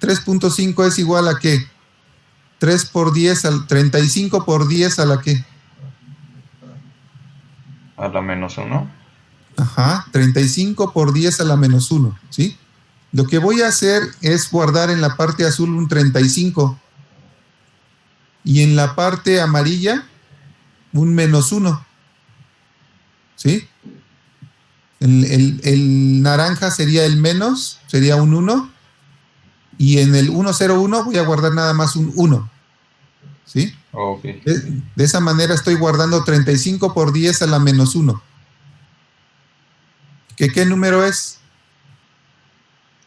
3.5 es igual a ¿qué? 3 por 10, 35 por 10 a la ¿qué? A la -1. Ajá, 35 por 10 a la -1, ¿sí? Lo que voy a hacer es guardar en la parte azul un 35 y en la parte amarilla un -1, ¿sí? El naranja sería el menos, sería un 1. Y en el 101 voy a guardar nada más un 1. ¿Sí? Okay. De esa manera estoy guardando 35 por 10 a la menos 1. ¿Qué número es?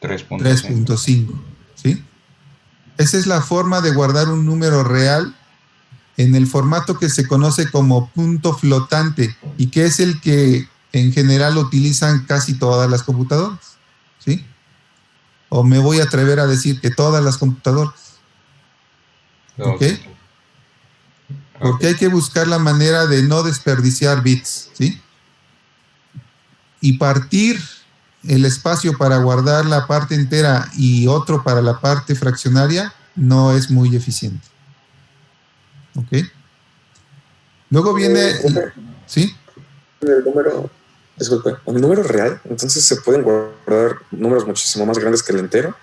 3.5. ¿Sí? Esa es la forma de guardar un número real en el formato que se conoce como punto flotante y que es el que en general utilizan casi todas las computadoras. ¿Sí? O me voy a atrever a decir que todas las computadoras. ¿Ok? Porque hay que buscar la manera de no desperdiciar bits, ¿sí? Y partir el espacio para guardar la parte entera y otro para la parte fraccionaria no es muy eficiente. ¿Ok? Luego viene... ¿Sí? Disculpe, ¿un número real? Entonces se pueden guardar números muchísimo más grandes que el entero.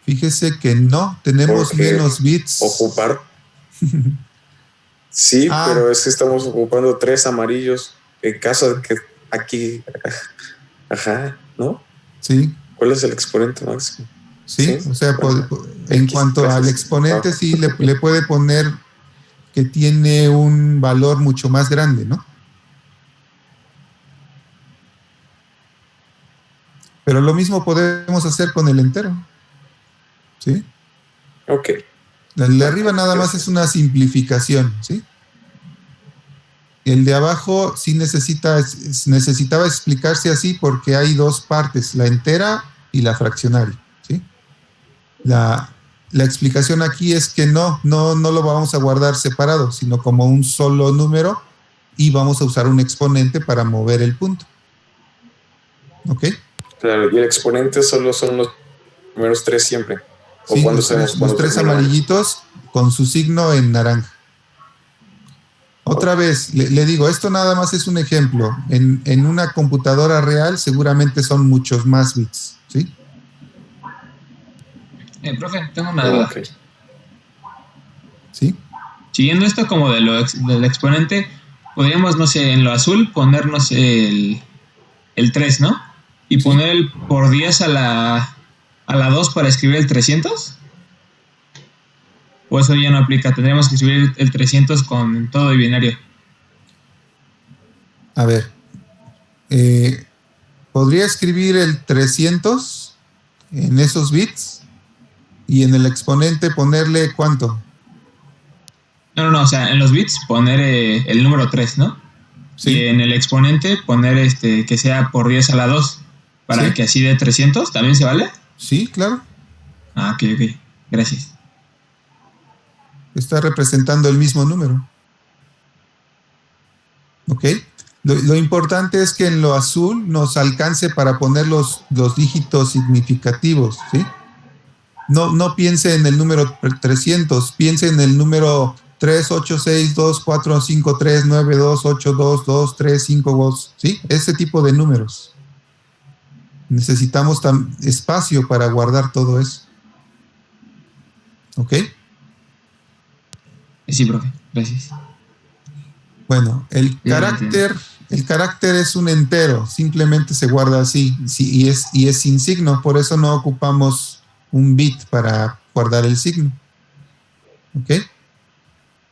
Fíjese que no, tenemos Porque menos bits. Ocupar. Sí, pero es que estamos ocupando 3 amarillos. En caso de que aquí. Ajá, ¿no? Sí. ¿Cuál es el exponente máximo? Sí, o sea, en cuanto al exponente, sí le puede poner que tiene un valor mucho más grande, ¿no? Pero lo mismo podemos hacer con el entero. ¿Sí? Ok. El de arriba nada más es una simplificación, ¿sí? El de abajo sí necesitaba explicarse así porque hay dos partes, la entera y la fraccionaria, ¿sí? La explicación aquí es que no lo vamos a guardar separado, sino como un solo número y vamos a usar un exponente para mover el punto. ¿Ok? Claro, y el exponente solo son los primeros 3 siempre. ¿O sí, cuando los 3 amarillitos con su signo en naranja. Otra vez, le digo, esto nada más es un ejemplo. En una computadora real seguramente son muchos más bits, ¿sí? Profe, tengo una duda. Okay. ¿Sí? Siguiendo esto como del exponente, podríamos, no sé, en lo azul ponernos el 3, ¿no? Y sí, poner el por 10 a la 2 para escribir el 300. ¿O eso ya no aplica? Tendríamos que escribir el 300 con todo y binario. A ver. ¿Podría escribir el 300 en esos bits? Y en el exponente ponerle ¿cuánto? No, o sea, en los bits poner el número 3, ¿no? Sí. Y en el exponente poner que sea por 10 a la 2, para ¿sí? Que así de 300, ¿también se vale? Sí, claro. Ah, ok, gracias. Está representando el mismo número. ¿Ok? Lo importante es que en lo azul nos alcance para poner los dígitos significativos, ¿sí? No piense en el número 300, piense en el número 386245392828235, ¿sí? Ese tipo de números. Necesitamos espacio para guardar todo eso. ¿Ok? Sí, profe, gracias. Bueno, el carácter es un entero, simplemente se guarda así, sí, y es sin signo, por eso no ocupamos un bit para guardar el signo. ¿Ok?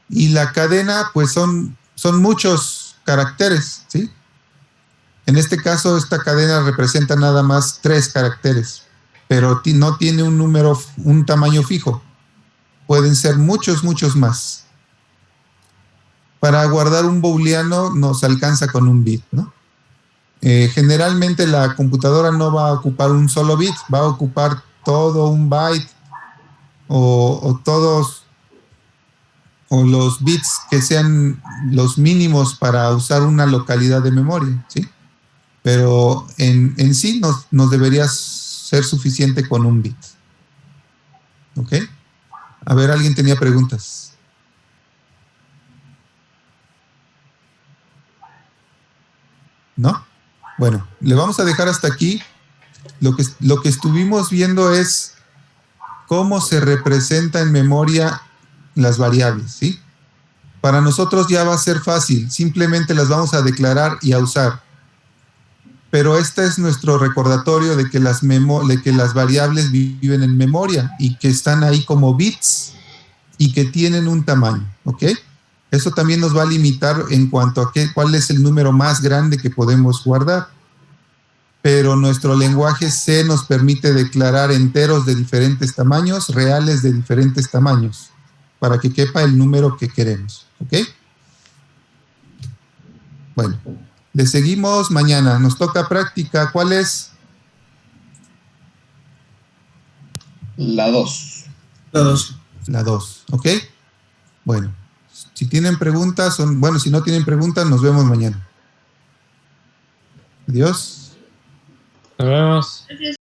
Y la cadena, pues son muchos caracteres, ¿sí? En este caso, esta cadena representa nada más 3 caracteres, pero no tiene un tamaño fijo. Pueden ser muchos más. Para guardar un booleano nos alcanza con un bit, ¿no? Generalmente la computadora no va a ocupar un solo bit, va a ocupar todo un byte o todos o los bits que sean los mínimos para usar una localidad de memoria, ¿sí? Pero en sí nos debería ser suficiente con un bit. ¿Ok? A ver, ¿alguien tenía preguntas? ¿No? Bueno, le vamos a dejar hasta aquí. Lo que estuvimos viendo es cómo se representa en memoria las variables, ¿sí? Para nosotros ya va a ser fácil, simplemente las vamos a declarar y a usar. Pero este es nuestro recordatorio de que las variables viven en memoria y que están ahí como bits y que tienen un tamaño, ¿ok? Eso también nos va a limitar en cuanto a cuál es el número más grande que podemos guardar. Pero nuestro lenguaje C nos permite declarar enteros de diferentes tamaños, reales de diferentes tamaños, para que quepa el número que queremos, ¿ok? Bueno, le seguimos mañana. Nos toca práctica. ¿Cuál es? La 2. La 2, ¿ok? Bueno, si tienen preguntas, si no tienen preguntas, nos vemos mañana. Adiós. Nos vemos.